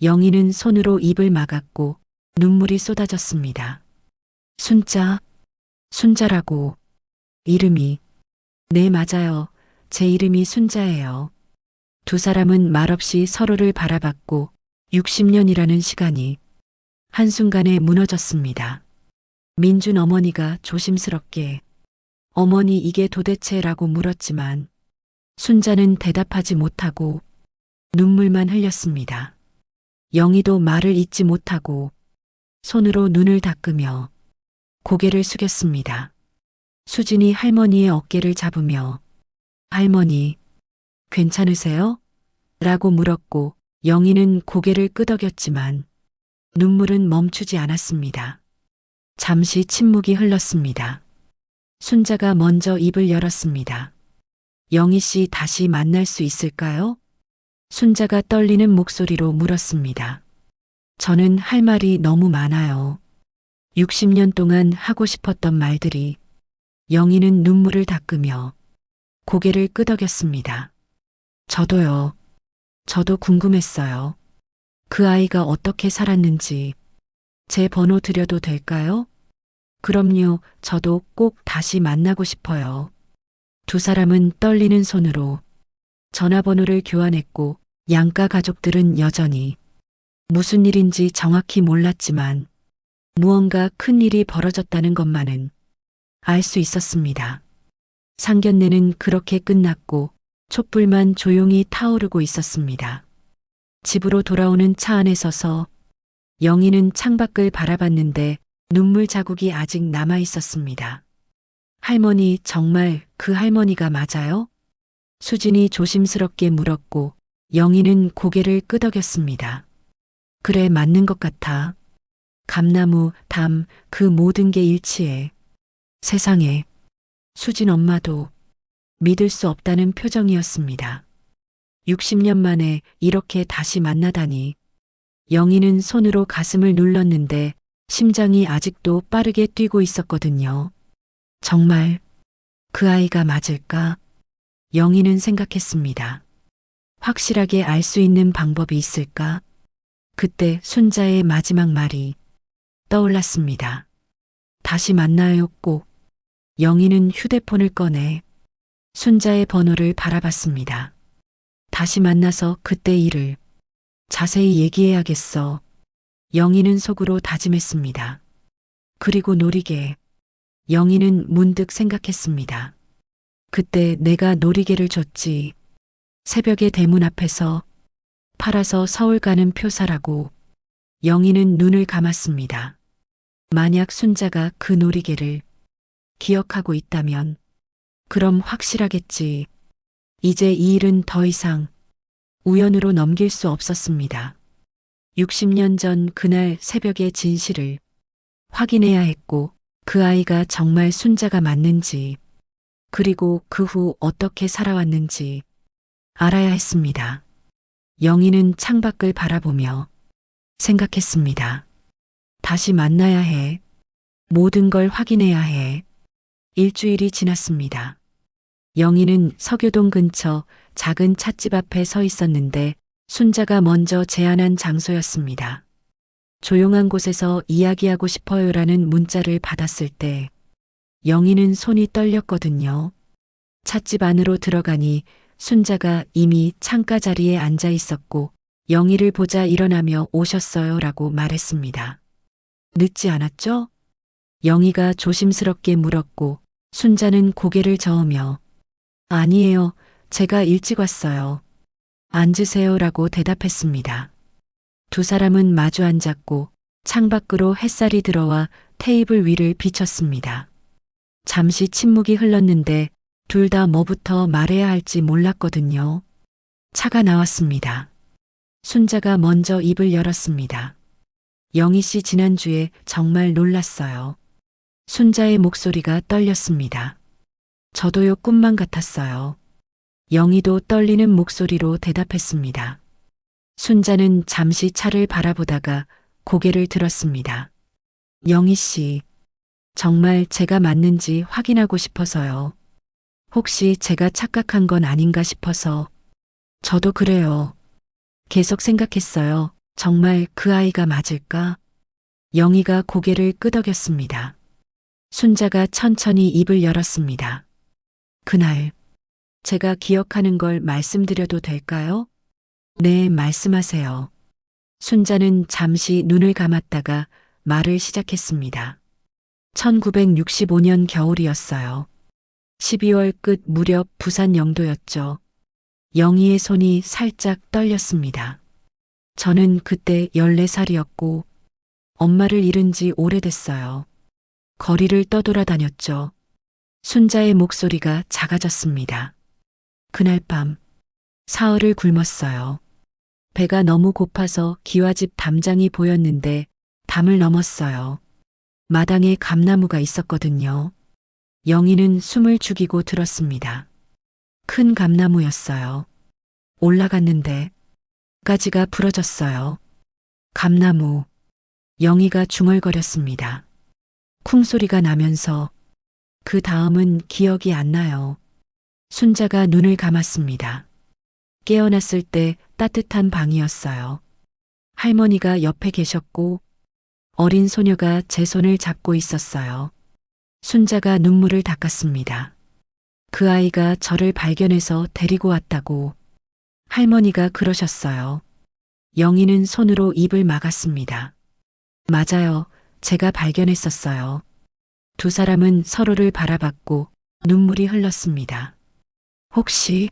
영희는 손으로 입을 막았고 눈물이 쏟아졌습니다. 순자라고 이름이. 네, 맞아요. 제 이름이 순자예요. 두 사람은 말없이 서로를 바라봤고 60년이라는 시간이 한순간에 무너졌습니다. 민준 어머니가 조심스럽게 어머니 이게 도대체라고 물었지만 순자는 대답하지 못하고 눈물만 흘렸습니다. 영희도 말을 잇지 못하고 손으로 눈을 닦으며 고개를 숙였습니다. 수진이 할머니의 어깨를 잡으며 할머니, 괜찮으세요? 라고 물었고 영희는 고개를 끄덕였지만 눈물은 멈추지 않았습니다. 잠시 침묵이 흘렀습니다. 순자가 먼저 입을 열었습니다. 영희 씨 다시 만날 수 있을까요? 순자가 떨리는 목소리로 물었습니다. 저는 할 말이 너무 많아요. 60년 동안 하고 싶었던 말들이. 영희는 눈물을 닦으며 고개를 끄덕였습니다. 저도요. 저도 궁금했어요. 그 아이가 어떻게 살았는지. 제 번호 드려도 될까요? 그럼요. 저도 꼭 다시 만나고 싶어요. 두 사람은 떨리는 손으로 전화번호를 교환했고 양가 가족들은 여전히 무슨 일인지 정확히 몰랐지만 무언가 큰 일이 벌어졌다는 것만은 알 수 있었습니다. 상견례는 그렇게 끝났고 촛불만 조용히 타오르고 있었습니다. 집으로 돌아오는 차 안에 서서 영희는 창밖을 바라봤는데 눈물 자국이 아직 남아 있었습니다. 할머니, 정말 그 할머니가 맞아요? 수진이 조심스럽게 물었고 영희는 고개를 끄덕였습니다. 그래, 맞는 것 같아. 감나무, 담, 그 모든 게 일치해. 세상에. 수진 엄마도 믿을 수 없다는 표정이었습니다. 60년 만에 이렇게 다시 만나다니. 영희는 손으로 가슴을 눌렀는데 심장이 아직도 빠르게 뛰고 있었거든요. 정말 그 아이가 맞을까? 영희는 생각했습니다. 확실하게 알 수 있는 방법이 있을까? 그때 순자의 마지막 말이 떠올랐습니다. 다시 만나요, 꼭. 영희는 휴대폰을 꺼내 순자의 번호를 바라봤습니다. 다시 만나서 그때 일을 자세히 얘기해야겠어. 영희는 속으로 다짐했습니다. 그리고 놀이개. 영희는 문득 생각했습니다. 그때 내가 놀이개를 줬지. 새벽에 대문 앞에서 팔아서 서울 가는 표 사라고. 영희는 눈을 감았습니다. 만약 순자가 그 놀이개를 기억하고 있다면 그럼 확실하겠지. 이제 이 일은 더 이상 우연으로 넘길 수 없었습니다. 60년 전 그날 새벽의 진실을 확인해야 했고 그 아이가 정말 순자가 맞는지 그리고 그 후 어떻게 살아왔는지 알아야 했습니다. 영희는 창밖을 바라보며 생각했습니다. 다시 만나야 해. 모든 걸 확인해야 해. 일주일이 지났습니다. 영희는 서교동 근처 작은 찻집 앞에 서 있었는데 순자가 먼저 제안한 장소였습니다. 조용한 곳에서 이야기하고 싶어요라는 문자를 받았을 때 영희는 손이 떨렸거든요. 찻집 안으로 들어가니 순자가 이미 창가 자리에 앉아 있었고 영희를 보자 일어나며 오셨어요 라고 말했습니다. 늦지 않았죠? 영희가 조심스럽게 물었고 순자는 고개를 저으며 아니에요. 제가 일찍 왔어요. 앉으세요 라고 대답했습니다. 두 사람은 마주 앉았고 창밖으로 햇살이 들어와 테이블 위를 비쳤습니다. 잠시 침묵이 흘렀는데 둘 다 뭐부터 말해야 할지 몰랐거든요. 차가 나왔습니다. 순자가 먼저 입을 열었습니다. 영희 씨 지난주에 정말 놀랐어요. 순자의 목소리가 떨렸습니다. 저도요, 꿈만 같았어요. 영희도 떨리는 목소리로 대답했습니다. 순자는 잠시 차를 바라보다가 고개를 들었습니다. 영희 씨, 정말 제가 맞는지 확인하고 싶어서요. 혹시 제가 착각한 건 아닌가 싶어서. 저도 그래요. 계속 생각했어요. 정말 그 아이가 맞을까? 영희가 고개를 끄덕였습니다. 순자가 천천히 입을 열었습니다. 그날, 제가 기억하는 걸 말씀드려도 될까요? 네, 말씀하세요. 순자는 잠시 눈을 감았다가 말을 시작했습니다. 1965년 겨울이었어요. 12월 끝 무렵 부산 영도였죠. 영희의 손이 살짝 떨렸습니다. 저는 그때 14살이었고 엄마를 잃은 지 오래됐어요. 거리를 떠돌아다녔죠. 순자의 목소리가 작아졌습니다. 그날 밤 사흘을 굶었어요. 배가 너무 고파서 기와집 담장이 보였는데 담을 넘었어요. 마당에 감나무가 있었거든요. 영희는 숨을 죽이고 들었습니다. 큰 감나무였어요. 올라갔는데 가지가 부러졌어요. 감나무. 영희가 중얼거렸습니다. 쿵 소리가 나면서 그 다음은 기억이 안 나요. 순자가 눈을 감았습니다. 깨어났을 때 따뜻한 방이었어요. 할머니가 옆에 계셨고 어린 소녀가 제 손을 잡고 있었어요. 순자가 눈물을 닦았습니다. 그 아이가 저를 발견해서 데리고 왔다고 할머니가 그러셨어요. 영희는 손으로 입을 막았습니다. 맞아요. 제가 발견했었어요. 두 사람은 서로를 바라봤고 눈물이 흘렀습니다. 혹시?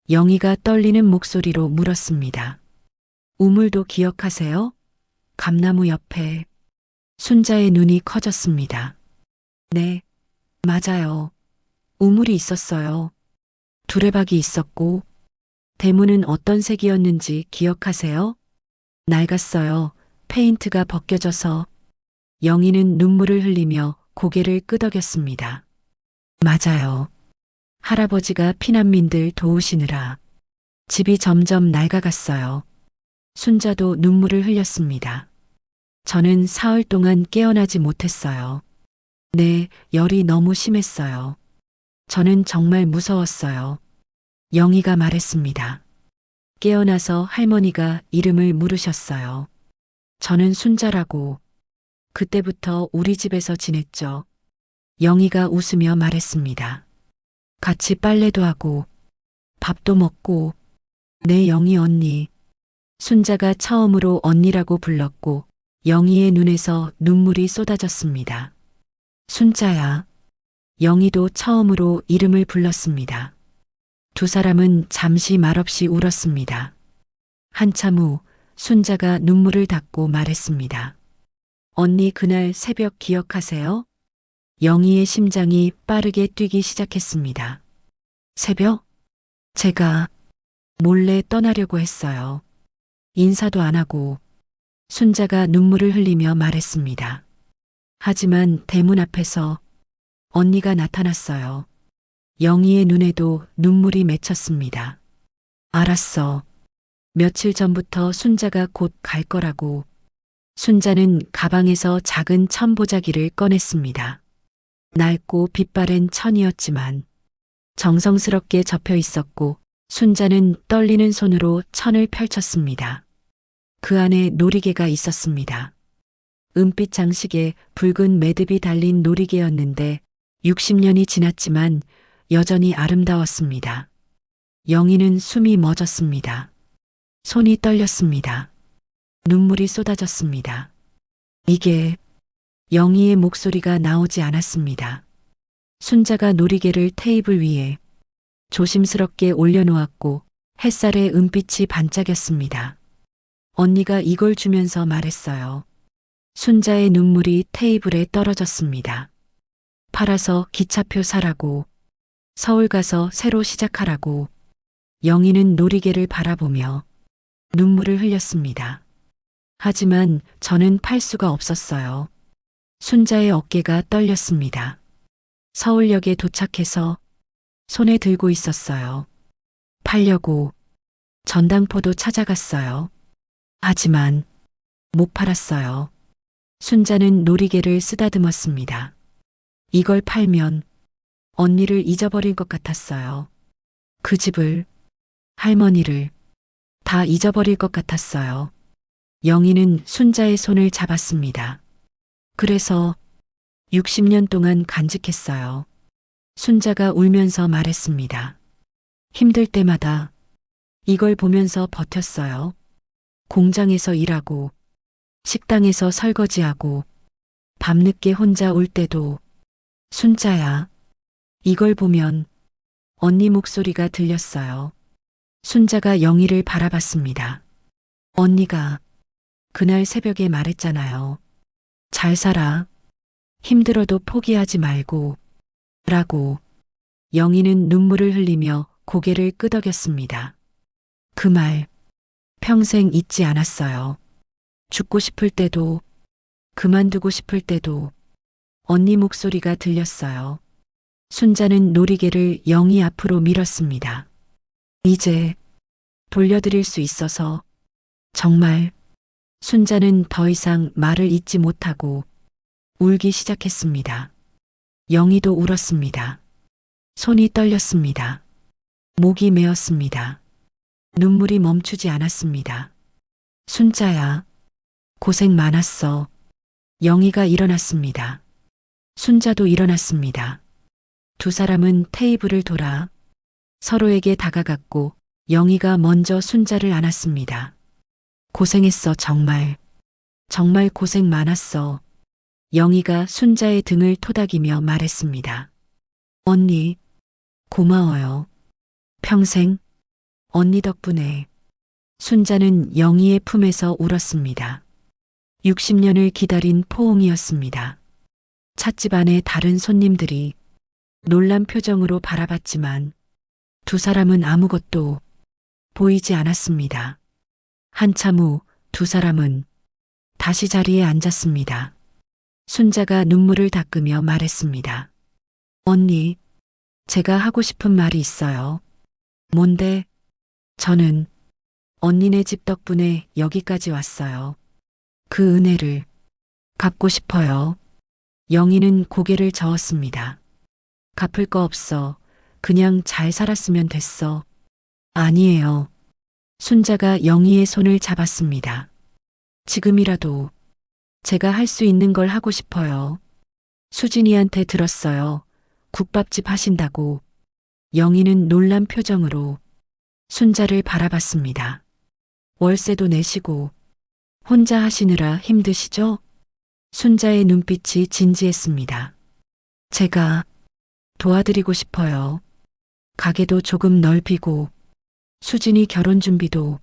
영희가 떨리는 목소리로 물었습니다. 우물도 기억하세요? 감나무 옆에. 순자의 눈이 커졌습니다. 네, 맞아요. 우물이 있었어요. 두레박이 있었고 대문은 어떤 색이었는지 기억하세요? 낡았어요. 페인트가 벗겨져서. 영희는 눈물을 흘리며 고개를 끄덕였습니다. 맞아요. 할아버지가 피난민들 도우시느라 집이 점점 낡아갔어요. 순자도 눈물을 흘렸습니다. 저는 사흘 동안 깨어나지 못했어요. 네, 열이 너무 심했어요. 저는 정말 무서웠어요. 영희가 말했습니다. 깨어나서 할머니가 이름을 물으셨어요. 저는 순자라고. 그때부터 우리 집에서 지냈죠. 영희가 웃으며 말했습니다. 같이 빨래도 하고 밥도 먹고. 네, 영희 언니. 순자가 처음으로 언니라고 불렀고 영희의 눈에서 눈물이 쏟아졌습니다. 순자야. 영희도 처음으로 이름을 불렀습니다. 두 사람은 잠시 말없이 울었습니다. 한참 후 순자가 눈물을 닦고 말했습니다. 언니, 그날 새벽 기억하세요? 영희의 심장이 빠르게 뛰기 시작했습니다. 새벽? 제가 몰래 떠나려고 했어요. 인사도 안 하고. 순자가 눈물을 흘리며 말했습니다. 하지만 대문 앞에서 언니가 나타났어요. 영희의 눈에도 눈물이 맺혔습니다. 알았어. 며칠 전부터 순자가 곧 갈 거라고. 순자는 가방에서 작은 천보자기를 꺼냈습니다. 낡고 빛바랜 천이었지만 정성스럽게 접혀 있었고 순자는 떨리는 손으로 천을 펼쳤습니다. 그 안에 놀이개가 있었습니다. 은빛 장식에 붉은 매듭이 달린 놀이개였는데 60년이 지났지만 여전히 아름다웠습니다. 영희는 숨이 멎었습니다. 손이 떨렸습니다. 눈물이 쏟아졌습니다. 이게. 영희의 목소리가 나오지 않았습니다. 순자가 놀이개를 테이블 위에 조심스럽게 올려놓았고 햇살에 은빛이 반짝였습니다. 언니가 이걸 주면서 말했어요. 순자의 눈물이 테이블에 떨어졌습니다. 팔아서 기차표 사라고, 서울 가서 새로 시작하라고, 영희는 놀이개를 바라보며 눈물을 흘렸습니다. 하지만 저는 팔 수가 없었어요. 순자의 어깨가 떨렸습니다. 서울역에 도착해서 손에 들고 있었어요. 팔려고 전당포도 찾아갔어요. 하지만 못 팔았어요. 순자는 놀이개를 쓰다듬었습니다. 이걸 팔면 언니를 잊어버릴 것 같았어요. 그 집을, 할머니를 다 잊어버릴 것 같았어요. 영희는 순자의 손을 잡았습니다. 그래서 60년 동안 간직했어요. 순자가 울면서 말했습니다. 힘들 때마다 이걸 보면서 버텼어요. 공장에서 일하고, 식당에서 설거지하고, 밤늦게 혼자 울 때도, 순자야, 이걸 보면 언니 목소리가 들렸어요. 순자가 영희를 바라봤습니다. 언니가 그날 새벽에 말했잖아요. 잘 살아. 힘들어도 포기하지 말고. 라고. 영희는 눈물을 흘리며 고개를 끄덕였습니다. 그 말 평생 잊지 않았어요. 죽고 싶을 때도, 그만두고 싶을 때도 언니 목소리가 들렸어요. 순자는 놀이개를 영희 앞으로 밀었습니다. 이제 돌려드릴 수 있어서 정말. 순자는 더 이상 말을 잇지 못하고 울기 시작했습니다. 영희도 울었습니다. 손이 떨렸습니다. 목이 메었습니다. 눈물이 멈추지 않았습니다. 순자야, 고생 많았어. 영희가 일어났습니다. 순자도 일어났습니다. 두 사람은 테이블을 돌아 서로에게 다가갔고 영희가 먼저 순자를 안았습니다. 고생했어, 정말. 정말 고생 많았어. 영희가 순자의 등을 토닥이며 말했습니다. 언니, 고마워요. 평생 언니 덕분에. 순자는 영희의 품에서 울었습니다. 60년을 기다린 포옹이었습니다. 찻집 안에 다른 손님들이 놀란 표정으로 바라봤지만 두 사람은 아무것도 보이지 않았습니다. 한참 후 두 사람은 다시 자리에 앉았습니다. 순자가 눈물을 닦으며 말했습니다. 언니, 제가 하고 싶은 말이 있어요. 뭔데? 저는 언니네 집 덕분에 여기까지 왔어요. 그 은혜를 갚고 싶어요. 영희는 고개를 저었습니다. 갚을 거 없어. 그냥 잘 살았으면 됐어. 아니에요. 순자가 영희의 손을 잡았습니다. 지금이라도 제가 할 수 있는 걸 하고 싶어요. 수진이한테 들었어요. 국밥집 하신다고. 영희는 놀란 표정으로 순자를 바라봤습니다. 월세도 내시고 혼자 하시느라 힘드시죠? 순자의 눈빛이 진지했습니다. 제가 도와드리고 싶어요. 가게도 조금 넓히고 수진이 결혼 준비도.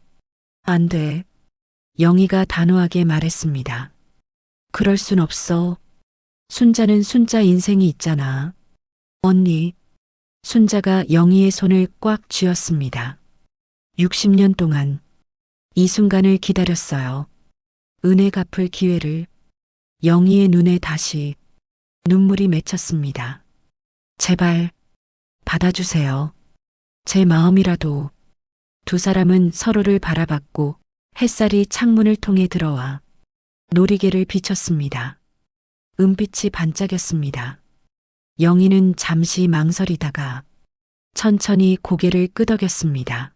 안 돼. 영희가 단호하게 말했습니다. 그럴 순 없어. 순자는 순자 인생이 있잖아. 언니. 순자가 영희의 손을 꽉 쥐었습니다. 60년 동안 이 순간을 기다렸어요. 은혜 갚을 기회를. 영희의 눈에 다시 눈물이 맺혔습니다. 제발 받아주세요. 제 마음이라도. 두 사람은 서로를 바라봤고 햇살이 창문을 통해 들어와 놀이개를 비췄습니다. 은빛이 반짝였습니다. 영희는 잠시 망설이다가 천천히 고개를 끄덕였습니다.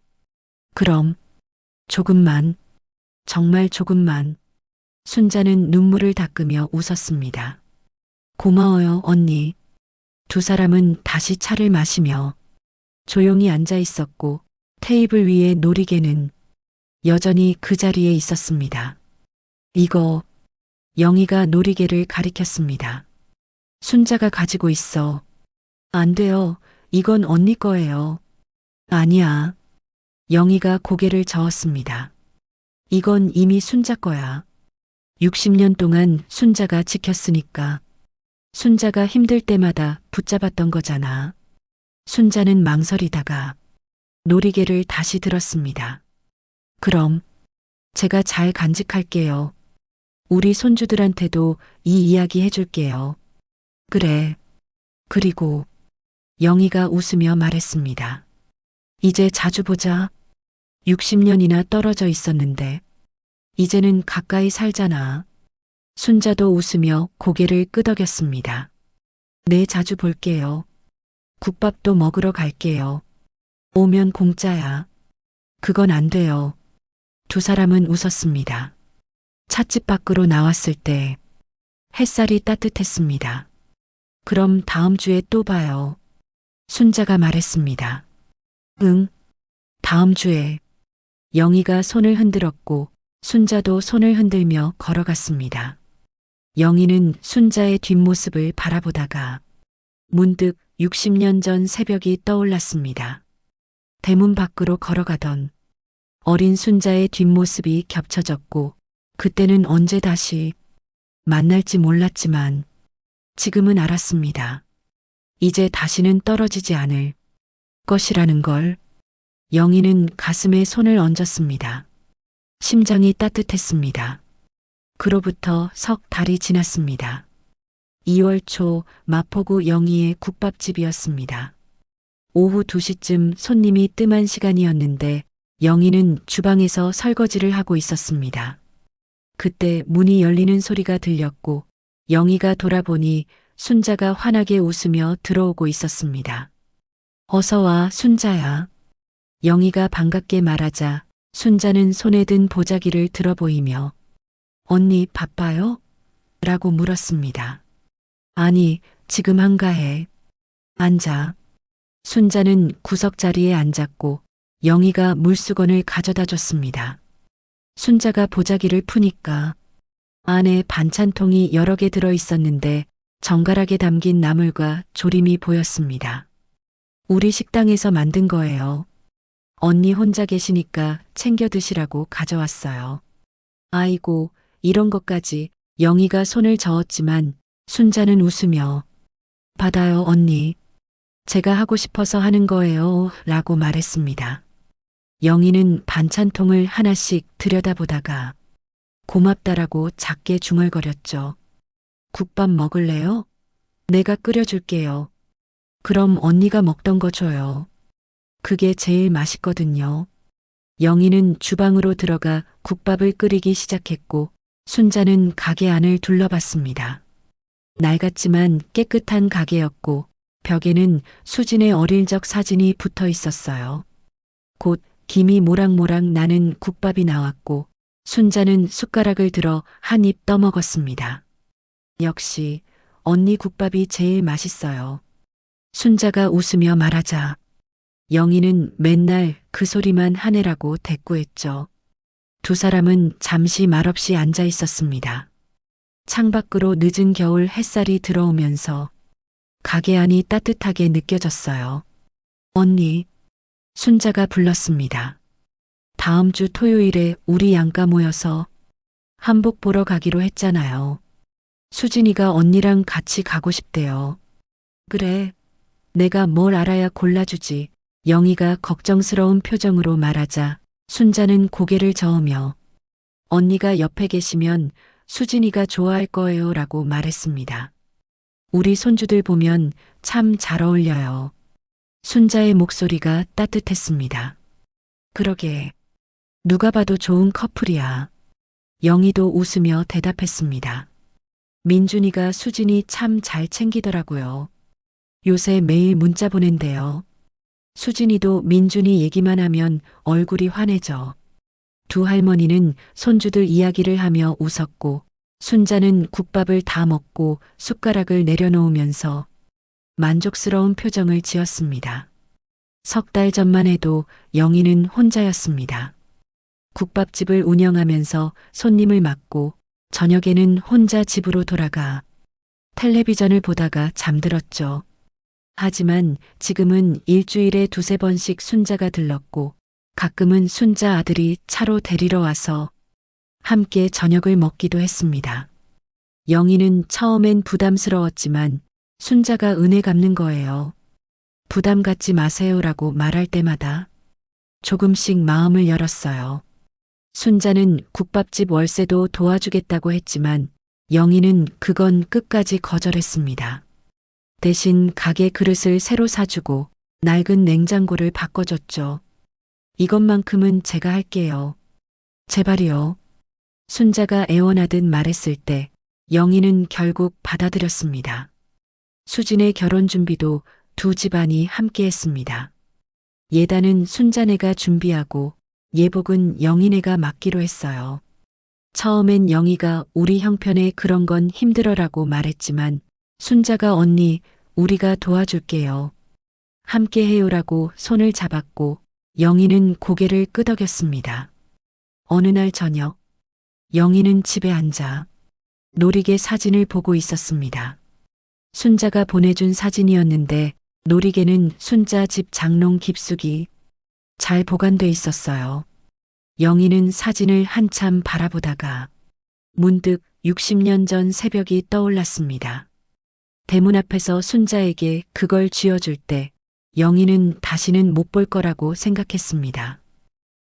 그럼 조금만, 정말 조금만. 순자는 눈물을 닦으며 웃었습니다. 고마워요, 언니. 두 사람은 다시 차를 마시며 조용히 앉아 있었고 테이블 위에 놀이개는 여전히 그 자리에 있었습니다. 이거. 영희가 놀이개를 가리켰습니다. 순자가 가지고 있어. 안 돼요. 이건 언니 거예요. 아니야. 영희가 고개를 저었습니다. 이건 이미 순자 거야. 60년 동안 순자가 지켰으니까. 순자가 힘들 때마다 붙잡았던 거잖아. 순자는 망설이다가 놀이개를 다시 들었습니다. 그럼 제가 잘 간직할게요. 우리 손주들한테도 이 이야기 해줄게요. 그래. 그리고 영희가 웃으며 말했습니다. 이제 자주 보자. 60년이나 떨어져 있었는데 이제는 가까이 살잖아. 순자도 웃으며 고개를 끄덕였습니다. 네, 자주 볼게요. 국밥도 먹으러 갈게요. 오면 공짜야. 그건 안 돼요. 두 사람은 웃었습니다. 찻집 밖으로 나왔을 때 햇살이 따뜻했습니다. 그럼 다음 주에 또 봐요. 순자가 말했습니다. 응, 다음 주에. 영희가 손을 흔들었고 순자도 손을 흔들며 걸어갔습니다. 영희는 순자의 뒷모습을 바라보다가 문득 60년 전 새벽이 떠올랐습니다. 대문 밖으로 걸어가던 어린 순자의 뒷모습이 겹쳐졌고 그때는 언제 다시 만날지 몰랐지만 지금은 알았습니다. 이제 다시는 떨어지지 않을 것이라는 걸. 영희는 가슴에 손을 얹었습니다. 심장이 따뜻했습니다. 그로부터 석 달이 지났습니다. 2월 초 마포구 영희의 국밥집이었습니다. 오후 2시쯤 손님이 뜸한 시간이었는데 영희는 주방에서 설거지를 하고 있었습니다. 그때 문이 열리는 소리가 들렸고 영희가 돌아보니 순자가 환하게 웃으며 들어오고 있었습니다. 어서 와, 순자야. 영희가 반갑게 말하자 순자는 손에 든 보자기를 들어 보이며 언니 바빠요? 라고 물었습니다. 아니, 지금 한가해. 앉아. 순자는 구석자리에 앉았고 영희가 물수건을 가져다 줬습니다. 순자가 보자기를 푸니까 안에 반찬통이 여러 개 들어 있었는데 정갈하게 담긴 나물과 조림이 보였습니다. 우리 식당에서 만든 거예요. 언니 혼자 계시니까 챙겨 드시라고 가져왔어요. 아이고, 이런 것까지. 영희가 손을 저었지만 순자는 웃으며 받아요, 언니. 제가 하고 싶어서 하는 거예요. 라고 말했습니다. 영희는 반찬통을 하나씩 들여다보다가 고맙다라고 작게 중얼거렸죠. 국밥 먹을래요? 내가 끓여줄게요. 그럼 언니가 먹던 거 줘요. 그게 제일 맛있거든요. 영희는 주방으로 들어가 국밥을 끓이기 시작했고 순자는 가게 안을 둘러봤습니다. 낡았지만 깨끗한 가게였고 벽에는 수진의 어릴 적 사진이 붙어 있었어요. 곧 김이 모락모락 나는 국밥이 나왔고 순자는 숟가락을 들어 한 입 떠먹었습니다. 역시 언니 국밥이 제일 맛있어요. 순자가 웃으며 말하자 영희는 맨날 그 소리만 하네라고 대꾸했죠. 두 사람은 잠시 말없이 앉아 있었습니다. 창밖으로 늦은 겨울 햇살이 들어오면서 가게 안이 따뜻하게 느껴졌어요. 언니, 순자가 불렀습니다. 다음 주 토요일에 우리 양가 모여서 한복 보러 가기로 했잖아요. 수진이가 언니랑 같이 가고 싶대요. 그래, 내가 뭘 알아야 골라주지. 영희가 걱정스러운 표정으로 말하자 순자는 고개를 저으며 언니가 옆에 계시면 수진이가 좋아할 거예요 라고 말했습니다. 우리 손주들 보면 참 잘 어울려요. 순자의 목소리가 따뜻했습니다. 그러게, 누가 봐도 좋은 커플이야. 영희도 웃으며 대답했습니다. 민준이가 수진이 참 잘 챙기더라고요. 요새 매일 문자 보낸대요. 수진이도 민준이 얘기만 하면 얼굴이 환해져. 두 할머니는 손주들 이야기를 하며 웃었고 순자는 국밥을 다 먹고 숟가락을 내려놓으면서 만족스러운 표정을 지었습니다. 석 달 전만 해도 영희는 혼자였습니다. 국밥집을 운영하면서 손님을 맡고 저녁에는 혼자 집으로 돌아가 텔레비전을 보다가 잠들었죠. 하지만 지금은 일주일에 두세 번씩 순자가 들렀고 가끔은 순자 아들이 차로 데리러 와서 함께 저녁을 먹기도 했습니다. 영희는 처음엔 부담스러웠지만 순자가 은혜 갚는 거예요. 부담 갖지 마세요라고 말할 때마다 조금씩 마음을 열었어요. 순자는 국밥집 월세도 도와주겠다고 했지만 영희는 그건 끝까지 거절했습니다. 대신 가게 그릇을 새로 사주고 낡은 냉장고를 바꿔줬죠. 이것만큼은 제가 할게요. 제발이요. 순자가 애원하듯 말했을 때 영희는 결국 받아들였습니다. 수진의 결혼 준비도 두 집안이 함께 했습니다. 예단은 순자네가 준비하고 예복은 영희네가 맡기로 했어요. 처음엔 영희가 우리 형편에 그런 건 힘들어라고 말했지만 순자가 언니, 우리가 도와줄게요. 함께 해요라고 손을 잡았고 영희는 고개를 끄덕였습니다. 어느 날 저녁, 영희는 집에 앉아 놀이개 사진을 보고 있었습니다. 순자가 보내준 사진이었는데 놀이개는 순자 집 장롱 깊숙이 잘 보관돼 있었어요. 영희는 사진을 한참 바라보다가 문득 60년 전 새벽이 떠올랐습니다. 대문 앞에서 순자에게 그걸 쥐어줄 때 영희는 다시는 못 볼 거라고 생각했습니다.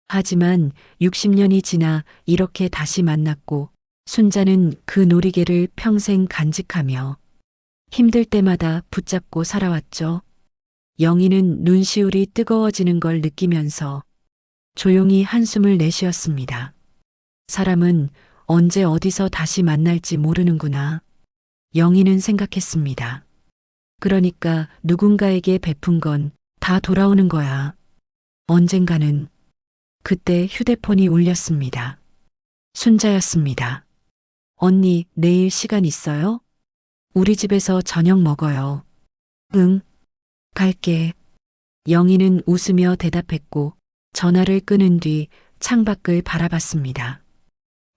하지만 60년이 지나 이렇게 다시 만났고 순자는 그 놀이개를 평생 간직하며 힘들 때마다 붙잡고 살아왔죠. 영희는 눈시울이 뜨거워지는 걸 느끼면서 조용히 한숨을 내쉬었습니다. 사람은 언제 어디서 다시 만날지 모르는구나. 영희는 생각했습니다. 그러니까 누군가에게 베푼 건 다 돌아오는 거야. 언젠가는. 그때 휴대폰이 울렸습니다. 순자였습니다. 언니, 내일 시간 있어요? 우리 집에서 저녁 먹어요. 응, 갈게. 영희는 웃으며 대답했고 전화를 끊은 뒤 창밖을 바라봤습니다.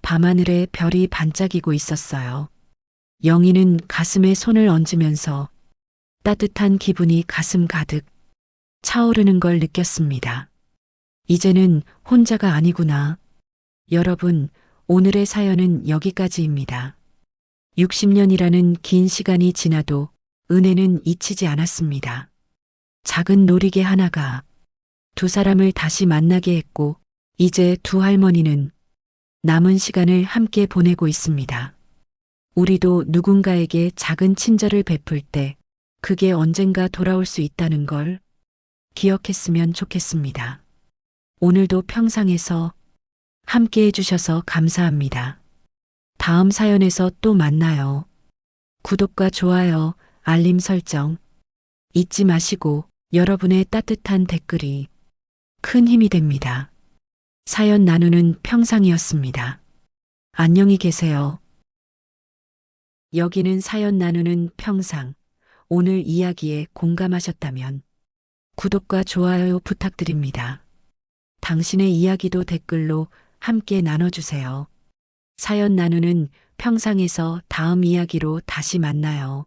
밤하늘에 별이 반짝이고 있었어요. 영희는 가슴에 손을 얹으면서 따뜻한 기분이 가슴 가득 차오르는 걸 느꼈습니다. 이제는 혼자가 아니구나. 여러분, 오늘의 사연은 여기까지입니다. 60년이라는 긴 시간이 지나도 은혜는 잊히지 않았습니다. 작은 놀이개 하나가 두 사람을 다시 만나게 했고, 이제 두 할머니는 남은 시간을 함께 보내고 있습니다. 우리도 누군가에게 작은 친절을 베풀 때 그게 언젠가 돌아올 수 있다는 걸 기억했으면 좋겠습니다. 오늘도 평상에서 함께 해주셔서 감사합니다. 다음 사연에서 또 만나요. 구독과 좋아요, 알림 설정 잊지 마시고 여러분의 따뜻한 댓글이 큰 힘이 됩니다. 사연 나누는 평상이었습니다. 안녕히 계세요. 여기는 사연 나누는 평상. 오늘 이야기에 공감하셨다면 구독과 좋아요 부탁드립니다. 당신의 이야기도 댓글로 함께 나눠주세요. 사연 나누는 평상에서 다음 이야기로 다시 만나요.